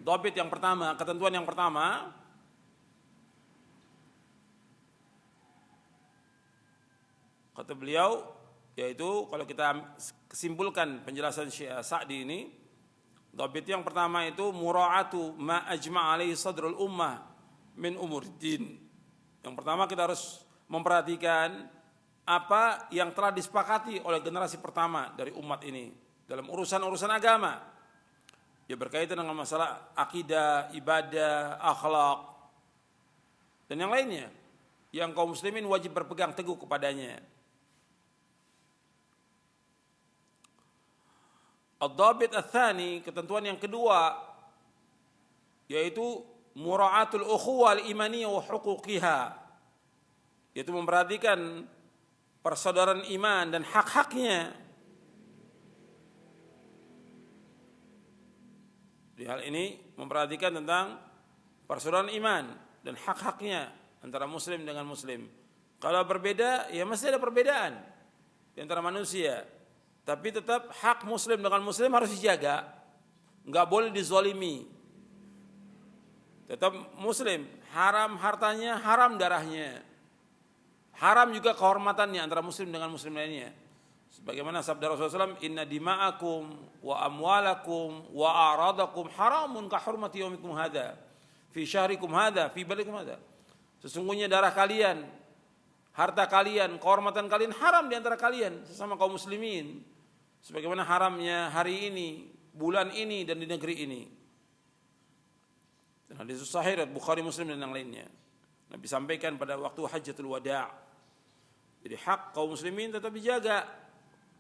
Dhabit yang pertama, ketentuan yang pertama, kata beliau, yaitu kalau kita kesimpulkan penjelasan Syekh Sa'di ini, dhabit yang pertama itu mura'atu ma ajma' alaihi sadrul ummah min umuriddin. Yang pertama kita harus memperhatikan apa yang telah disepakati oleh generasi pertama dari umat ini dalam urusan-urusan agama. Ya berkaitan dengan masalah akidah, ibadah, akhlak, dan yang lainnya yang kaum muslimin wajib berpegang teguh kepadanya. Ad-dhabit ats-tsani, ketentuan yang kedua, yaitu mura'atul ukhuwah al-imaniyah wa huquqiha, yaitu memperhatikan persaudaraan iman dan hak-haknya. Di hal ini memperhatikan tentang persaudaraan iman dan hak-haknya antara muslim dengan muslim. Kalau berbeda, ya mesti ada perbedaan di antara manusia. Tapi tetap hak muslim dengan muslim harus dijaga. Enggak boleh dizalimi. Tetap muslim, haram hartanya, haram darahnya. Haram juga kehormatannya antara muslim dengan muslim lainnya. Sebagaimana sabda Rasulullah SAW, inna dima'akum wa amwalakum wa a'radakum haramun ka hurmati yaumikum hadha fi syahrikum hadha fi baladikum hadha. Sesungguhnya darah kalian, harta kalian, kehormatan kalian haram di antara kalian sesama kaum muslimin, sebagaimana haramnya hari ini, bulan ini dan di negeri ini. Dan hadis sahih Bukhari Muslim dan yang lainnya. Nabi sampaikan pada waktu Hajjatul Wada'. Jadi hak kaum muslimin tetap dijaga.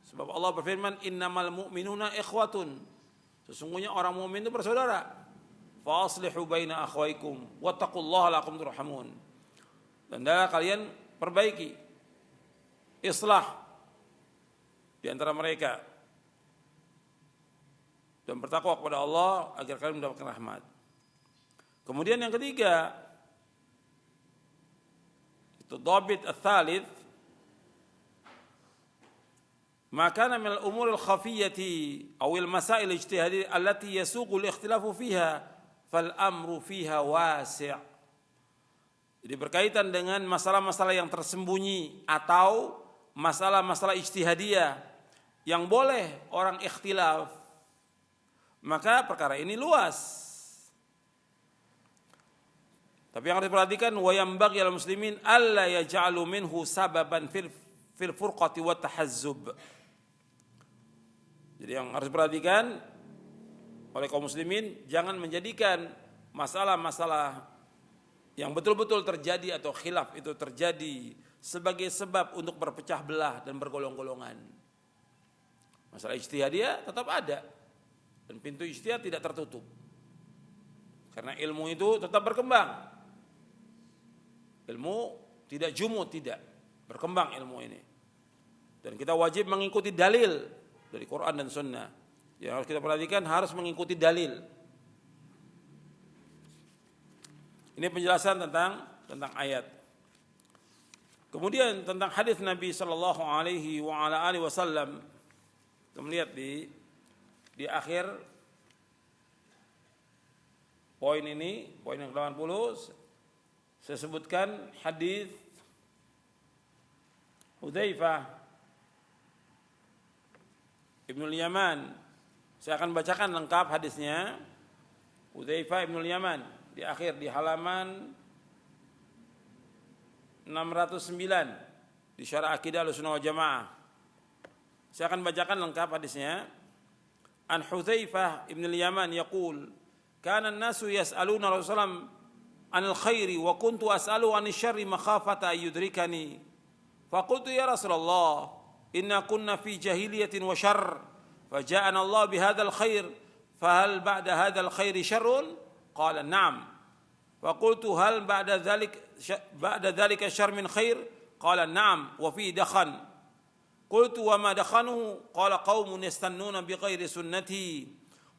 Sebab Allah berfirman, "Innamal mu'minuna ikhwatun." Sesungguhnya orang mukmin itu bersaudara. Fa aslihu baina akhwaikum wattaqullaha la'allakum turhamun. Dan hendaklah kalian perbaiki islah di antara mereka dan bertakwa kepada Allah agar kalian mendapatkan rahmat. Kemudian yang ketiga, itu dhabit ats-tsalits, ma kana min al-umur al-khafiyyati aw al-masail al-ijtihadiyyah allati yasuqu al-ikhtilafu fiha fal amru fiha wasi'. Jadi berkaitan dengan masalah-masalah yang tersembunyi atau masalah-masalah ijtihadiyah yang boleh orang ikhtilaf, maka perkara ini luas. Tapi yang harus diperhatikan, wa yanbaghi al muslimin alla yaj'alu minhu sababan fil furqati wa tahazzub. Jadi yang harus diperhatikan oleh kaum muslimin, jangan menjadikan masalah-masalah yang betul-betul terjadi atau khilaf itu terjadi sebagai sebab untuk berpecah belah dan bergolong-golongan. Masalah ijtihadiyah tetap ada dan pintu ijtihad tidak tertutup. Karena ilmu itu tetap berkembang. Ilmu tidak jumud, tidak berkembang ilmu ini. Dan kita wajib mengikuti dalil dari Quran dan Sunnah. Yang harus kita perhatikan harus mengikuti dalil. Ini penjelasan tentang ayat. Kemudian tentang hadis Nabi sallallahu alaihi wasallam, kita melihat di akhir poin ini, poin yang ke-80, saya sebutkan hadis Hudzaifah Ibnul Yaman. Saya akan bacakan lengkap hadisnya. Hudzaifah Ibnul Yaman di akhir di halaman 609 di Syarah Aqidah Ahlussunnah wal Jamaah. Saya akan bacakan lengkap hadisnya. An Hudzaifah Ibnul Yaman yaqul, kana an-nasu yas'aluna Rasulullah anil khairi wa kuntu as'alu anil syarri makhafata yudrikani. Faqultu ya Rasulullah, inna kunna fi jahiliyatin wa syarr, faja'ana Allah bihadzal khair, fahal ba'da hadzal khairi syarrun? Qala na'am. Faqultu hal ba'da dzalika syarr min khair? Qala na'am wa fi dakhan. Qultu wa ma dakhanu? Qala qaumun yastannuna bighairi sunnati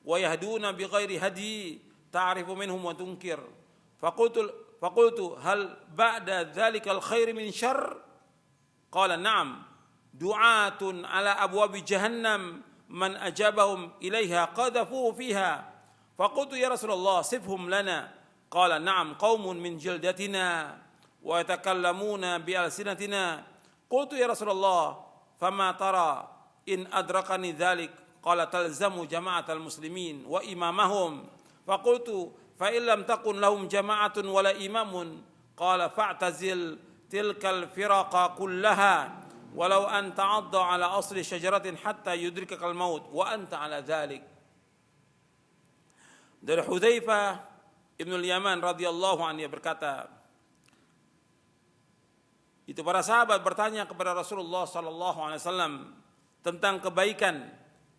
wa yahduna bighairi hadi, ta'rifu minhum wa tunkir. فقلت هل بعد ذلك الخير من شر؟ قال نعم، دعاة على أبواب جهنم من أجابهم إليها قذفوه فيها. فقلت يا رسول الله صفهم لنا. قال نعم، قوم من جلدتنا ويتكلمون بألسنتنا. قلت يا رسول الله فما ترى إن أدركني ذلك؟ قال تلزم جماعة المسلمين وإمامهم. فقلت فإن لم تكن لهم جماعة ولا إمام؟ قال فاعتزل تلك الفرق كلها ولو أن تعض على أصل شجرة حتى يدركك الموت وأنت على ذلك. Dari Hudzaifah Ibnul Yaman radhiyallahu anhu berkata, itu para sahabat bertanya kepada Rasulullah sallallahu alaihi wasallam tentang kebaikan,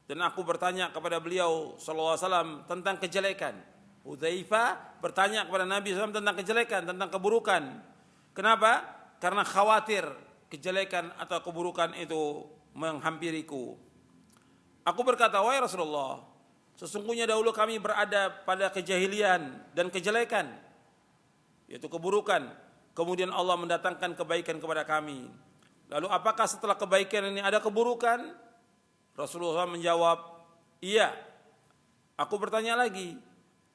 dan aku bertanya kepada beliau sallallahu alaihi wasallam tentang kejelekan. Hudzaifah bertanya kepada Nabi SAW tentang kejelekan, tentang keburukan. Kenapa? Karena khawatir kejelekan atau keburukan itu menghampiriku. Aku berkata, wahai Rasulullah, sesungguhnya dahulu kami berada pada kejahilian dan kejelekan, yaitu keburukan. Kemudian Allah mendatangkan kebaikan kepada kami. Lalu apakah setelah kebaikan ini ada keburukan? Rasulullah menjawab, iya. Aku bertanya lagi,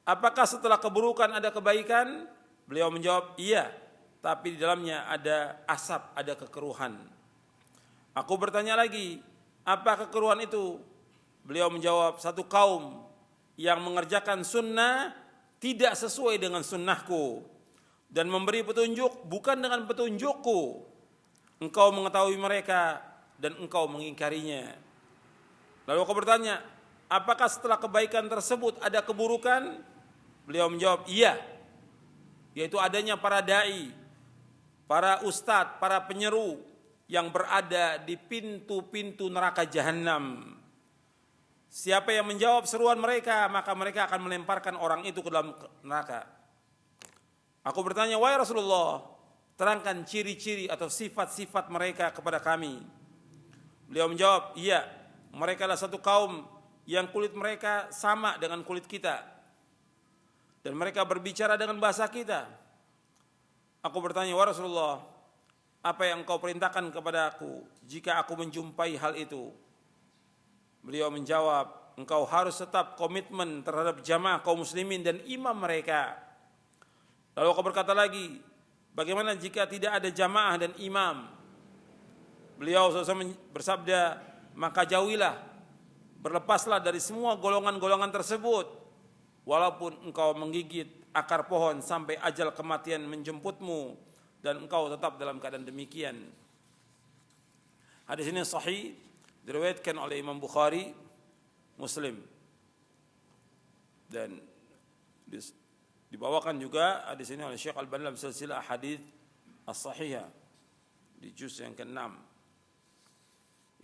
apakah setelah keburukan ada kebaikan? Beliau menjawab, iya, tapi di dalamnya ada asap, ada kekeruhan. Aku bertanya lagi, apa kekeruhan itu? Beliau menjawab, satu kaum yang mengerjakan sunnah tidak sesuai dengan sunnahku dan memberi petunjuk bukan dengan petunjukku. Engkau mengetahui mereka dan engkau mengingkarinya. Lalu aku bertanya, apakah setelah kebaikan tersebut ada keburukan? Beliau menjawab, iya. Yaitu adanya para dai, para ustadz, para penyeru yang berada di pintu-pintu neraka jahanam. Siapa yang menjawab seruan mereka, maka mereka akan melemparkan orang itu ke dalam neraka. Aku bertanya, wahai Rasulullah, terangkan ciri-ciri atau sifat-sifat mereka kepada kami. Beliau menjawab, iya, mereka adalah satu kaum yang kulit mereka sama dengan kulit kita. Dan mereka berbicara dengan bahasa kita. Aku bertanya, wahai Rasulullah, apa yang engkau perintahkan kepada aku jika aku menjumpai hal itu? Beliau menjawab, engkau harus tetap komitmen terhadap jamaah kaum muslimin dan imam mereka. Lalu aku berkata lagi, bagaimana jika tidak ada jamaah dan imam? Beliau SAW bersabda, maka jauhilah, berlepaslah dari semua golongan-golongan tersebut. Walaupun engkau menggigit akar pohon sampai ajal kematian menjemputmu dan engkau tetap dalam keadaan demikian. Hadis ini sahih, diriwayatkan oleh Imam Bukhari, Muslim, dan dibawakan juga hadis ini oleh Syekh Al-Albani dalam silsilah hadis as-sahihah di juz yang ke-6.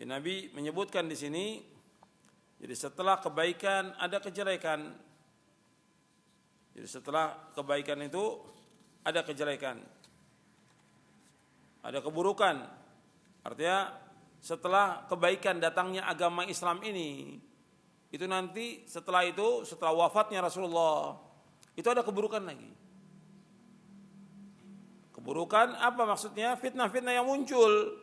Ya, Nabi menyebutkan di sini, jadi setelah kebaikan ada kejelekan. Jadi setelah kebaikan itu ada kejelekan, ada keburukan. Artinya setelah kebaikan datangnya agama Islam ini, itu nanti setelah itu, setelah wafatnya Rasulullah, itu ada keburukan lagi. Keburukan apa maksudnya? Fitnah-fitnah yang muncul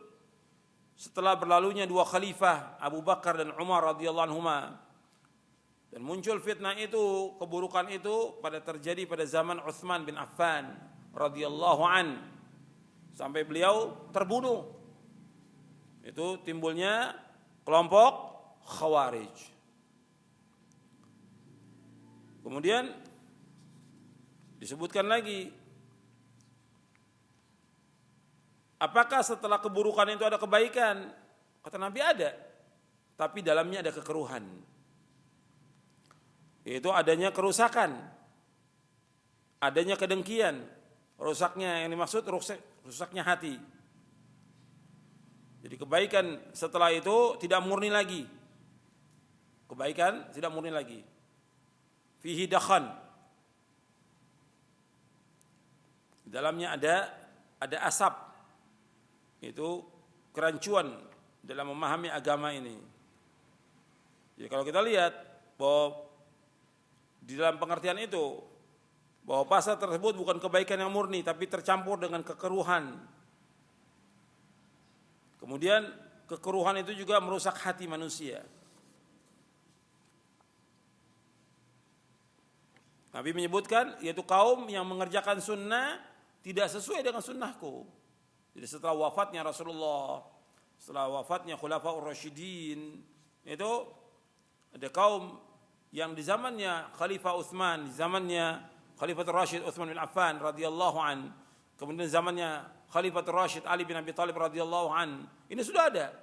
setelah berlalunya dua khalifah, Abu Bakar dan Umar radhiyallahu anhuma. Dan muncul fitnah itu, keburukan itu terjadi pada zaman Utsman bin Affan radhiyallahu an, sampai beliau terbunuh. Itu timbulnya kelompok Khawarij. Kemudian disebutkan lagi, apakah setelah keburukan itu ada kebaikan? Kata Nabi ada, tapi dalamnya ada kekeruhan. Yaitu adanya kerusakan, adanya kedengkian, rusaknya yang dimaksud rusaknya hati. Jadi kebaikan setelah itu tidak murni lagi. Kebaikan tidak murni lagi. Fihi dakhan. Di dalamnya ada asap. Itu kerancuan dalam memahami agama ini. Jadi kalau kita lihat bahwa di dalam pengertian itu, bahwa pasal tersebut bukan kebaikan yang murni, tapi tercampur dengan kekeruhan. Kemudian kekeruhan itu juga merusak hati manusia. Nabi menyebutkan, yaitu kaum yang mengerjakan sunnah tidak sesuai dengan sunnahku. Jadi setelah wafatnya Rasulullah, setelah wafatnya Khulafaur Rasyidin, itu ada kaum yang di zamannya Khalifah Utsman, di zamannya Khalifatul Rasyid Utsman bin Affan radhiyallahu an, kemudian zamannya Khalifatul Rasyid Ali bin Abi Thalib radhiyallahu an, ini sudah ada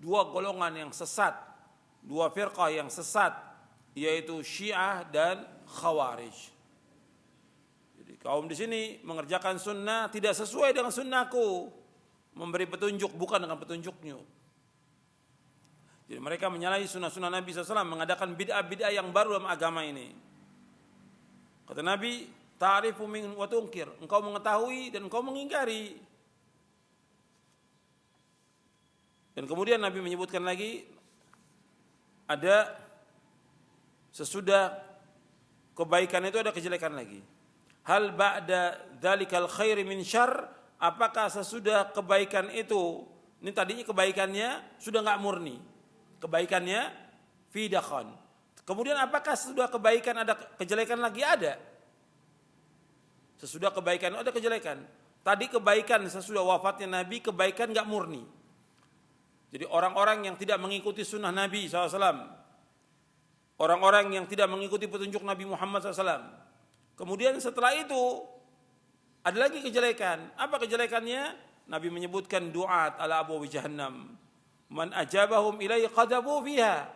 dua golongan yang sesat, dua firqah yang sesat, yaitu Syiah dan Khawarij. Jadi kaum di sini mengerjakan sunnah tidak sesuai dengan sunnahku, memberi petunjuk bukan dengan petunjuknya. Jadi mereka menyalahi sunnah-sunnah Nabi SAW, mengadakan bid'ah-bid'ah yang baru dalam agama ini. Kata Nabi, ta'rifu min wa tunkir, engkau mengetahui dan engkau mengingkari. Dan kemudian Nabi menyebutkan lagi, ada sesudah kebaikan itu ada kejelekan lagi. Hal ba'da dzalikal khairi min syarr, apakah sesudah kebaikan itu, ini tadinya kebaikannya sudah enggak murni, kebaikannya fi dakhan. Kemudian apakah sesudah kebaikan ada kejelekan lagi? Ada. Sesudah kebaikan ada kejelekan. Tadi kebaikan sesudah wafatnya Nabi, kebaikan enggak murni. Jadi orang-orang yang tidak mengikuti sunnah Nabi SAW, orang-orang yang tidak mengikuti petunjuk Nabi Muhammad SAW, kemudian setelah itu ada lagi kejelekan. Apa kejelekannya? Nabi menyebutkan du'at ala abwabi jahannam, man ajabahum ilaihi qadabu fiha,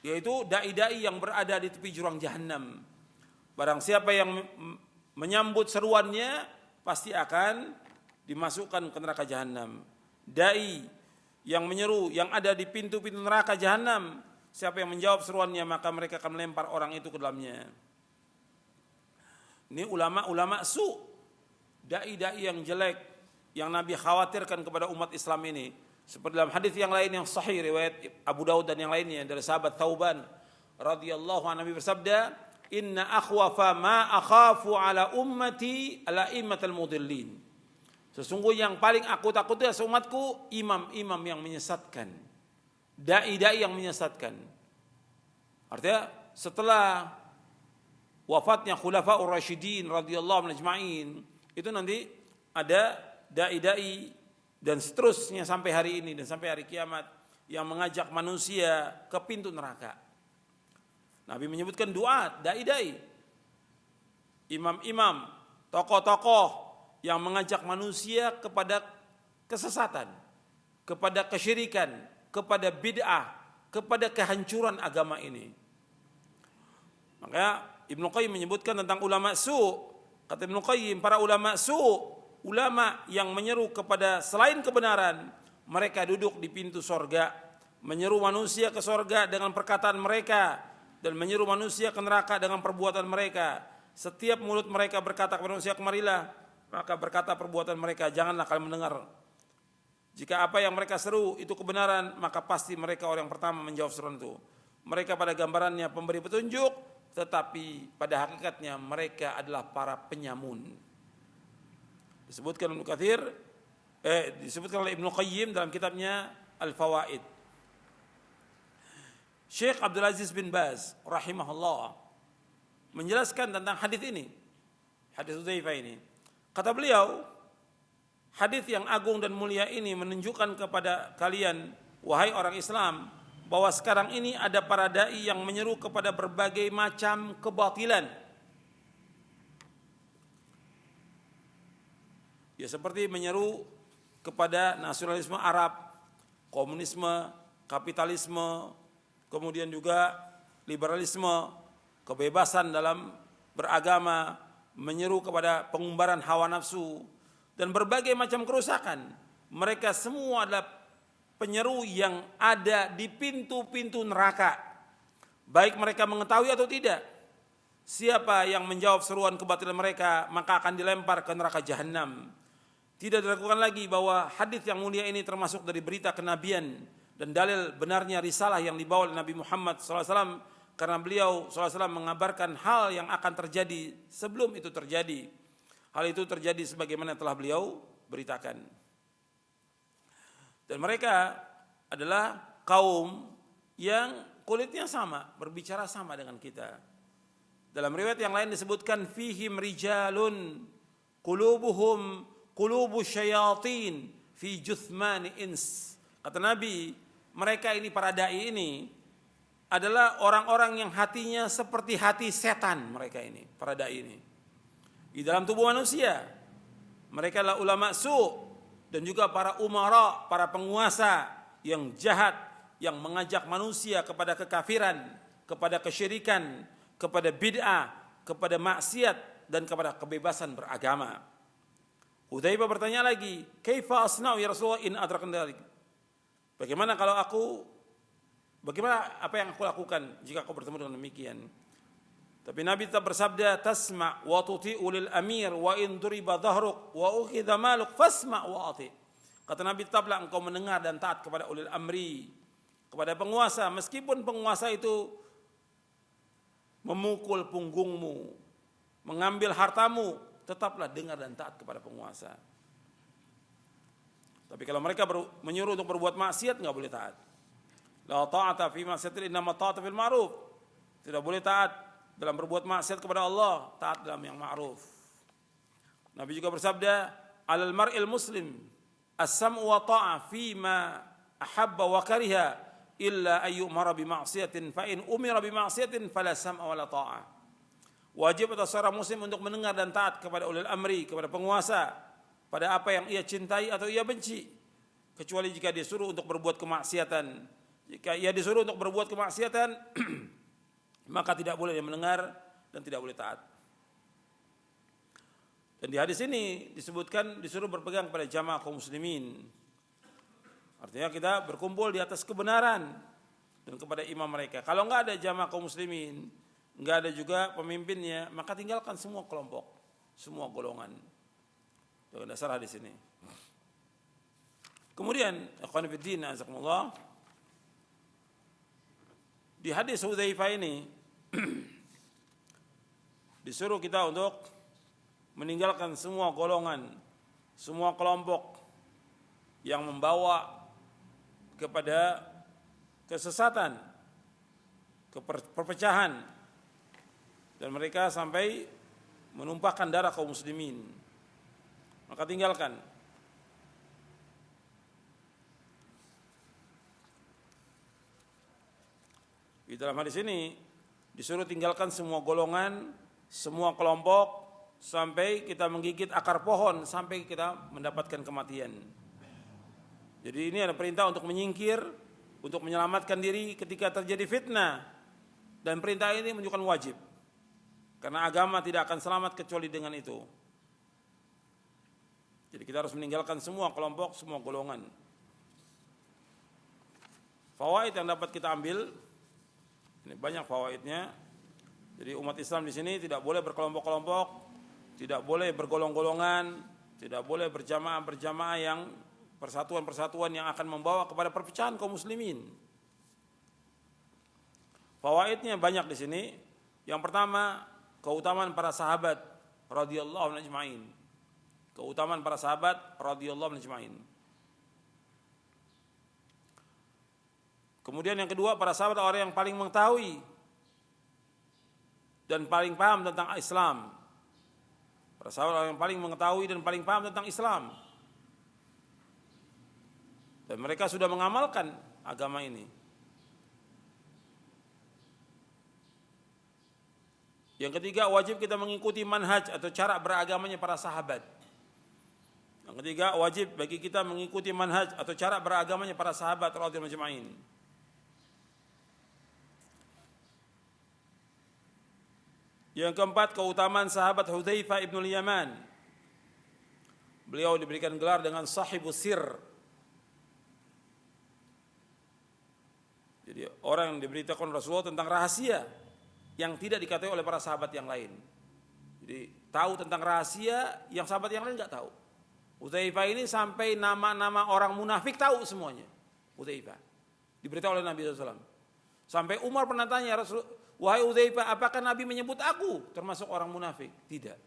yaitu dai-dai yang berada di tepi jurang jahannam. Barang siapa yang menyambut seruannya pasti akan dimasukkan ke neraka jahanam. Dai yang menyeru yang ada di pintu-pintu neraka jahanam, siapa yang menjawab seruannya maka mereka akan melempar orang itu ke dalamnya. Ini ulama-ulama su, dai-dai yang jelek yang Nabi khawatirkan kepada umat Islam ini. Seperti dalam hadis yang lain yang sahih riwayat Abu Daud dan yang lainnya dari sahabat Thauban radhiyallahu anhu, Nabi bersabda, "Inna akhwafa ma akhafu ala ummati ala immatal mudillin." Sesungguhnya yang paling aku takuti atas umatku imam-imam yang menyesatkan, dai-dai yang menyesatkan. Artinya setelah wafatnya Khulafaur Rasyidin radhiyallahu anhum ajma'in, itu nanti ada dai-dai dan seterusnya sampai hari ini dan sampai hari kiamat yang mengajak manusia ke pintu neraka. Nabi menyebutkan duat, dai-dai, imam-imam, tokoh-tokoh yang mengajak manusia kepada kesesatan, kepada kesyirikan, kepada bid'ah, kepada kehancuran agama ini. Maka Ibnu Qayyim menyebutkan tentang ulama su'. Kata Ibnu Qayyim, para ulama su', ulama yang menyeru kepada selain kebenaran, mereka duduk di pintu sorga, menyeru manusia ke sorga dengan perkataan mereka, dan menyeru manusia ke neraka dengan perbuatan mereka. Setiap mulut mereka berkata kepada manusia, kemarilah, maka berkata perbuatan mereka, janganlah kalian mendengar. Jika apa yang mereka seru itu kebenaran, maka pasti mereka orang yang pertama menjawab seruan itu. Mereka pada gambarannya pemberi petunjuk, tetapi pada hakikatnya mereka adalah para penyamun. Disebutkan oleh Ibnu Qayyim dalam kitabnya Al-Fawaid. Syekh Abdul Aziz bin Baz rahimahullah menjelaskan tentang hadis ini, hadis Hudzaifah ini. Kata beliau, hadis yang agung dan mulia ini menunjukkan kepada kalian, wahai orang Islam, bahwa sekarang ini ada para dai yang menyeru kepada berbagai macam kebatilan. Ya seperti menyeru kepada nasionalisme Arab, komunisme, kapitalisme, kemudian juga liberalisme, kebebasan dalam beragama, menyeru kepada pengumbaran hawa nafsu, dan berbagai macam kerusakan. Mereka semua adalah penyeru yang ada di pintu-pintu neraka. Baik mereka mengetahui atau tidak. Siapa yang menjawab seruan kebatilan mereka, maka akan dilempar ke neraka jahanam. Tidak diragukan lagi bahwa hadis yang mulia ini termasuk dari berita kenabian dan dalil benarnya risalah yang dibawa oleh Nabi Muhammad SAW, karena beliau SAW mengabarkan hal yang akan terjadi sebelum itu terjadi. Hal itu terjadi sebagaimana telah beliau beritakan. Dan mereka adalah kaum yang kulitnya sama, berbicara sama dengan kita. Dalam riwayat yang lain disebutkan fihim rijalun qulubuhum qulubus syayatin fi juthmani ins. Kata Nabi, mereka ini para dai ini adalah orang-orang yang hatinya seperti hati setan. Mereka ini, para dai ini, di dalam tubuh manusia. Mereka adalah ulama su' dan juga para umara, para penguasa yang jahat, yang mengajak manusia kepada kekafiran, kepada kesyirikan, kepada bid'ah, kepada maksiat, dan kepada kebebasan beragama. Hudzaifah bertanya lagi, kaifa asna'u ya Rasulullah in adrakna dzalik? Bagaimana apa yang aku lakukan jika aku bertemu dengan demikian? Tapi Nabi tetap bersabda, tasma' wa tuti'u lil amir wa in duriba dhahruk wa ukhidha maluk fasma' wa ati'. Kata Nabi, tetaplah engkau mendengar dan taat kepada ulil amri, kepada penguasa, meskipun penguasa itu memukul punggungmu, mengambil hartamu, tetaplah dengar dan taat kepada penguasa. Tapi kalau mereka menyuruh untuk berbuat maksiat, enggak boleh taat. La ta'ata fi ma'siyatin innama ta'atu fil ma'ruf. Tidak boleh taat dalam berbuat maksiat kepada Allah, taat dalam yang ma'ruf. Nabi juga bersabda, "Alal mar'il muslim as-sam'u wa ta'a fi ma ahabba wa kariha illa ayyumara bi ma'siyatin fa in umira bi ma'siyatin fala sam'a wa la ta'a." Wajib atas seorang muslim untuk mendengar dan taat kepada ulil amri, kepada penguasa, pada apa yang ia cintai atau ia benci, kecuali jika disuruh untuk berbuat kemaksiatan. Jika ia disuruh untuk berbuat kemaksiatan, maka tidak boleh dia mendengar dan tidak boleh taat. Dan di hadis ini disebutkan disuruh berpegang pada jamaah kaum muslimin. Artinya kita berkumpul di atas kebenaran dan kepada imam mereka. Kalau enggak ada jamaah kaum muslimin, enggak ada juga pemimpinnya, maka tinggalkan semua kelompok, semua golongan. Dengan dasar hadis ini. Kemudian, ikhwan fillah, azakumullah, di hadis Hudzaifah ini disuruh kita untuk meninggalkan semua golongan, semua kelompok yang membawa kepada kesesatan, perpecahan, dan mereka sampai menumpahkan darah kaum muslimin. Maka tinggalkan. Di dalam hadis ini disuruh tinggalkan semua golongan, semua kelompok, sampai kita menggigit akar pohon, sampai kita mendapatkan kematian. Jadi ini ada perintah untuk menyingkir, untuk menyelamatkan diri ketika terjadi fitnah. Dan perintah ini menunjukkan wajib. Karena agama tidak akan selamat kecuali dengan itu. Jadi kita harus meninggalkan semua kelompok, semua golongan. Fawaid yang dapat kita ambil, ini banyak fawaidnya. Jadi umat Islam di sini tidak boleh berkelompok-kelompok, tidak boleh bergolong-golongan, tidak boleh berjamaah-berjamaah yang persatuan-persatuan yang akan membawa kepada perpecahan kaum muslimin. Fawaidnya banyak di sini. Yang pertama, keutamaan para sahabat radhiyallahu anhum ajma'in. Keutamaan para sahabat radhiyallahu anhum ajma'in. Kemudian yang kedua, para sahabat orang yang paling mengetahui dan paling paham tentang Islam. Para sahabat orang yang paling mengetahui dan paling paham tentang Islam. Dan mereka sudah mengamalkan agama ini. Yang ketiga, wajib kita mengikuti manhaj atau cara beragamanya para sahabat. Yang ketiga, wajib bagi kita mengikuti manhaj atau cara beragamanya para sahabat radhiyallahu ajma'in. Yang keempat, keutamaan sahabat Hudzaifah ibnul Yaman. Beliau diberikan gelar dengan sahibus sir. Jadi orang yang diberitakan Rasulullah tentang rahasia yang tidak diketahui oleh para sahabat yang lain. Jadi tahu tentang rahasia yang sahabat yang lain enggak tahu. Hudzaifah ini sampai nama-nama orang munafik tahu semuanya. Hudzaifah diberitahu oleh Nabi SAW. Sampai Umar pernah tanya Rasul, wahai Hudzaifah, apakah Nabi menyebut aku termasuk orang munafik? Tidak.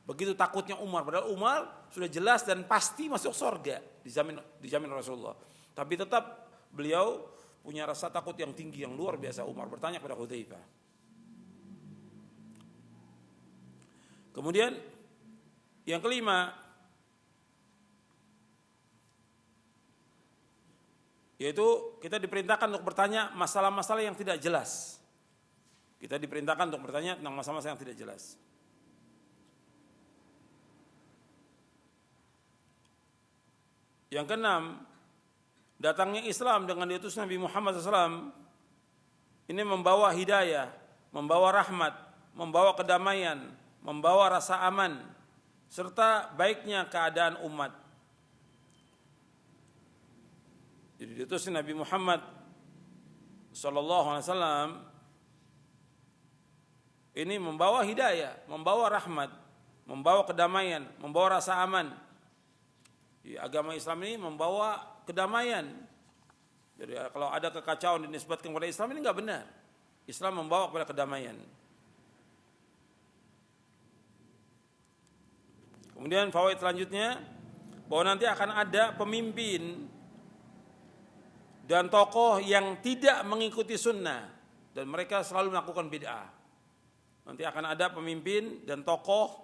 Begitu takutnya Umar, padahal Umar sudah jelas dan pasti masuk surga, dijamin Rasulullah. Tapi tetap beliau punya rasa takut yang tinggi, yang luar biasa. Umar bertanya kepada Hudzaifah. Kemudian yang kelima, yaitu kita diperintahkan untuk bertanya masalah-masalah yang tidak jelas. Kita diperintahkan untuk bertanya tentang masalah-masalah yang tidak jelas. Yang keenam, datangnya Islam dengan diutus Nabi Muhammad SAW ini membawa hidayah, membawa rahmat, membawa kedamaian, membawa rasa aman, serta baiknya keadaan umat. Jadi diutus Nabi Muhammad SAW ini membawa hidayah, membawa rahmat, membawa kedamaian, membawa rasa aman. Agama Islam ini membawa kedamaian. Jadi kalau ada kekacauan dinisbatkan kepada Islam ini enggak benar. Islam membawa kepada kedamaian. Kemudian fawaid selanjutnya, bahwa nanti akan ada pemimpin dan tokoh yang tidak mengikuti sunnah dan mereka selalu melakukan bid'ah. Nanti akan ada pemimpin dan tokoh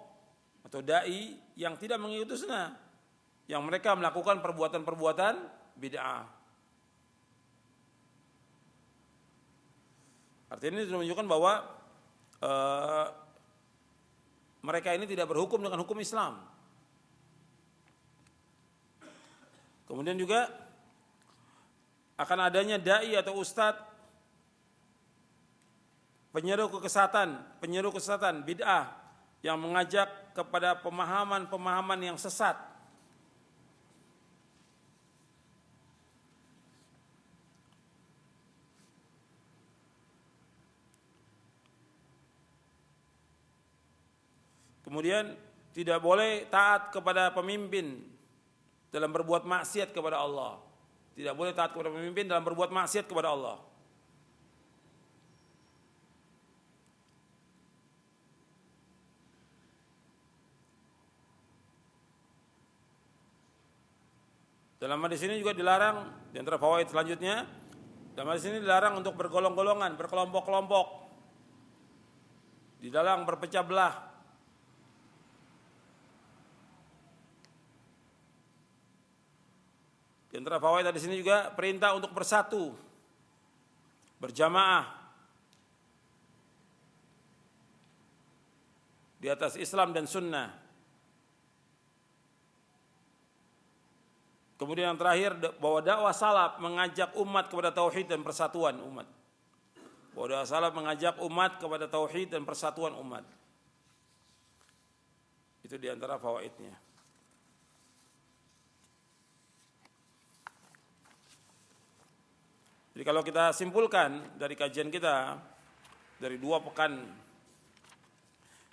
atau dai yang tidak mengikuti sunnah, yang mereka melakukan perbuatan-perbuatan bid'ah. Artinya ini menunjukkan bahwa mereka ini tidak berhukum dengan hukum Islam. Kemudian juga akan adanya dai atau ustadz penyeru kesesatan bid'ah yang mengajak kepada pemahaman-pemahaman yang sesat. Kemudian tidak boleh taat kepada pemimpin dalam berbuat maksiat kepada Allah. Tidak boleh taat kepada pemimpin dalam berbuat maksiat kepada Allah. Dalam hadis ini juga dilarang, di antara fawaid selanjutnya, dalam hadis ini dilarang untuk bergolong-golongan, berkelompok-kelompok, dilarang berpecah belah. Di antara fawaid di sini juga perintah untuk bersatu, berjamaah di atas Islam dan Sunnah. Kemudian yang terakhir, bahwa dakwah salaf mengajak umat kepada tauhid dan persatuan umat. Bahwa dakwah salaf mengajak umat kepada tauhid dan persatuan umat. Itu di antara fawaidnya. Jadi kalau kita simpulkan dari kajian kita dari 2 pekan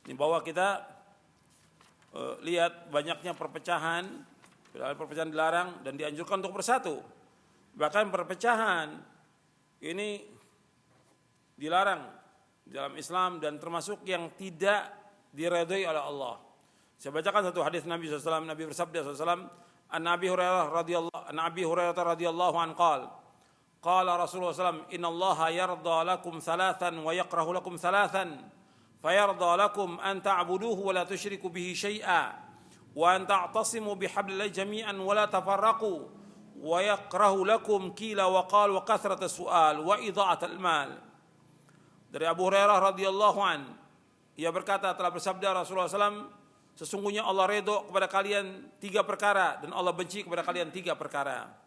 ini, bahwa kita lihat banyaknya perpecahan dilarang dan dianjurkan untuk bersatu. Bahkan perpecahan ini dilarang dalam Islam dan termasuk yang tidak diridhoi oleh Allah. Saya bacakan satu hadis Nabi SAW. Nabi bersabda SAW, An Abi Hurairah radhiyallahu anhu qala Rasulullah SAW, Inna Allah yarda lakum thalathan wa yakrahu lakum thalathan, fayarda lakum an ta'buduhu wa la tushriku bihi syai'a, wa an ta'tasimu bihablillahi jami'an wa la tafarraqu, wa yakrahu lakum qila wa qal wa kathrata su'al wa idha'atal mal. Dari Abu Hurairah radhiyallahu an, ia berkata, telah bersabda Rasulullah SAW, sesungguhnya Allah redha kepada kalian 3 perkara dan Allah benci kepada kalian 3 perkara.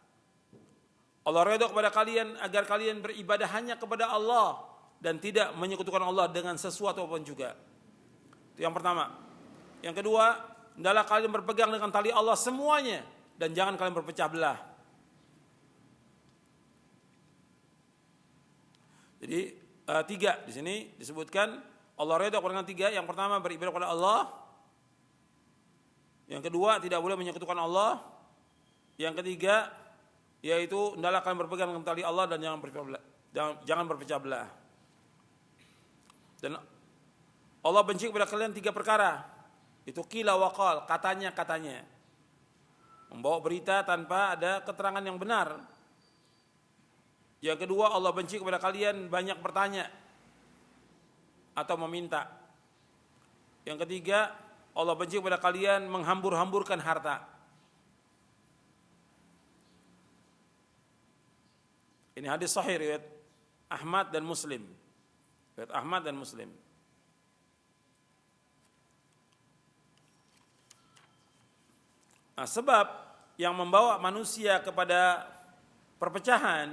Allah redha kepada kalian agar kalian beribadah hanya kepada Allah dan tidak menyekutukan Allah dengan sesuatu apapun juga. Itu yang pertama. Yang kedua, hendaklah kalian berpegang dengan tali Allah semuanya dan jangan kalian berpecah belah. Jadi 3 di sini disebutkan Allah redha dengan 3. Yang pertama, beribadah kepada Allah. Yang kedua, tidak boleh menyekutukan Allah. Yang ketiga, yaitu hendaklah kalian berpegang dengan tali Allah dan jangan berpecah belah. Dan Allah benci kepada kalian 3 perkara. Itu qila wa qal, katanya. Membawa berita tanpa ada keterangan yang benar. Yang kedua, Allah benci kepada kalian banyak bertanya atau meminta. Yang ketiga, Allah benci kepada kalian menghambur-hamburkan harta. Ini hadis sahih riwayat Ahmad dan Muslim. Nah, sebab yang membawa manusia kepada perpecahan,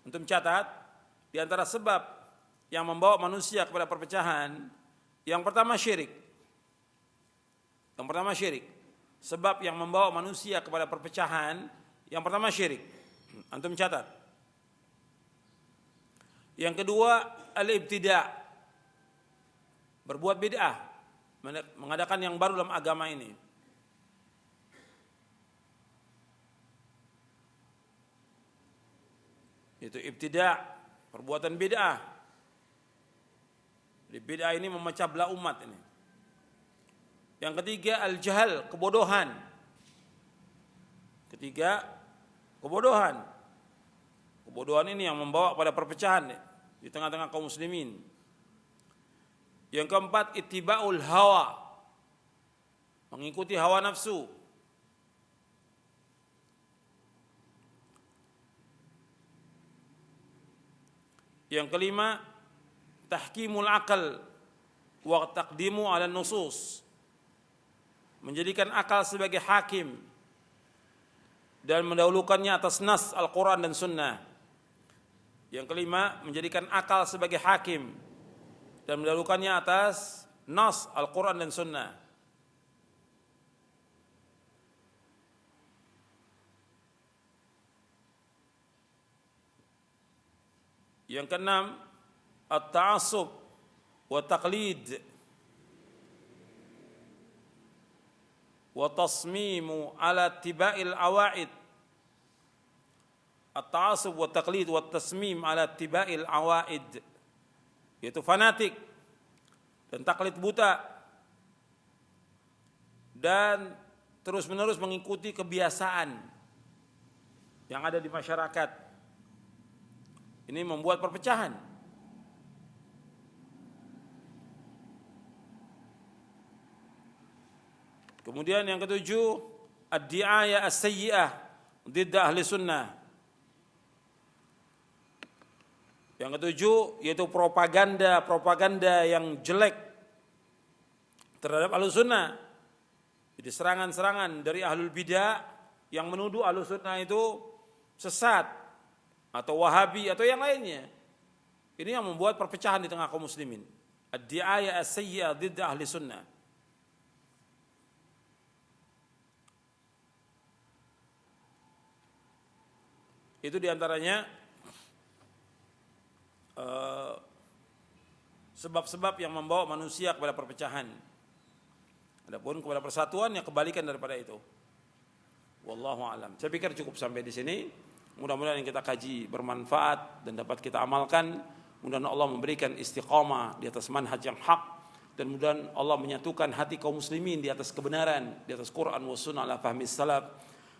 untuk mencatat, di antara sebab yang membawa manusia kepada perpecahan, yang pertama syirik. Sebab yang membawa manusia kepada perpecahan, yang pertama syirik. Antum catat. Yang kedua, al-ibtida', berbuat bid'ah, mengadakan yang baru dalam agama ini. Itu ibtida', perbuatan bid'ah. Jadi bid'ah ini memecah belah umat ini. Yang ketiga, al-jahal, kebodohan. Kebodohan ini yang membawa pada perpecahan di tengah-tengah kaum muslimin. Yang keempat, ittiba'ul hawa, mengikuti hawa nafsu. Yang kelima, tahkimul akal wa taqdimu ala nusus, menjadikan akal sebagai hakim dan mendahulukannya atas nas Al-Quran dan Sunnah. Yang kelima, menjadikan akal sebagai hakim dan mendahulukannya atas nas Al-Quran dan Sunnah. Yang keenam, at-ta'assub wa taqlid wa tasmimu ala tiba'il awaid. At-ta'assub wa taqlid wa tasmim ala tiba'il awaid, yaitu fanatik dan taklid buta dan terus-menerus mengikuti kebiasaan yang ada di masyarakat. Ini membuat perpecahan. Kemudian yang ketujuh, ad-di'ayah as-sayyi'ah didda ahli sunnah. Yang ketujuh yaitu propaganda yang jelek terhadap ahli sunnah. Jadi serangan-serangan dari ahlul bidah yang menuduh ahli sunnah itu sesat atau wahabi atau yang lainnya. Ini yang membuat perpecahan di tengah kaum muslimin. Ad-di'ayah as-sayyi'ah didda ahli sunnah. Itu diantaranya sebab-sebab yang membawa manusia kepada perpecahan. Adapun kepada persatuan yang kebalikan daripada itu. Wallahu a'lam. Saya pikir cukup sampai di sini. Mudah-mudahan yang kita kaji bermanfaat dan dapat kita amalkan. Mudah-mudahan Allah memberikan istiqamah di atas manhaj yang hak, dan mudah-mudahan Allah menyatukan hati kaum muslimin di atas kebenaran, di atas Quran wa sunnah ala fahmi salaf.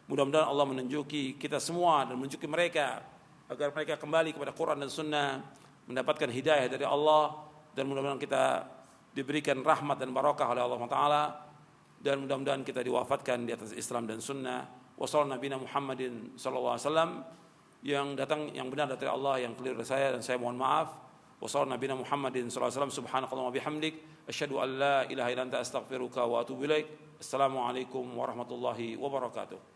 Mudah-mudahan Allah menunjuki kita semua dan menunjuki mereka agar mereka kembali kepada Quran dan sunnah, mendapatkan hidayah dari Allah, dan mudah-mudahan kita diberikan rahmat dan barakah oleh Allah Taala, dan mudah-mudahan kita diwafatkan di atas Islam dan sunnah. Wassallallahu nabiyana Muhammadin sallallahu alaihi wasallam. Yang datang yang benar dari Allah, yang keliru dari saya, dan saya mohon maaf. Wassallallahu nabiyana Muhammadin sallallahu alaihi wasallam. Subhanakallahumma bihamdik asyhadu an la ilaha illa anta astaghfiruka wa atubu ilaik. Assalamualaikum warahmatullahi wabarakatuh.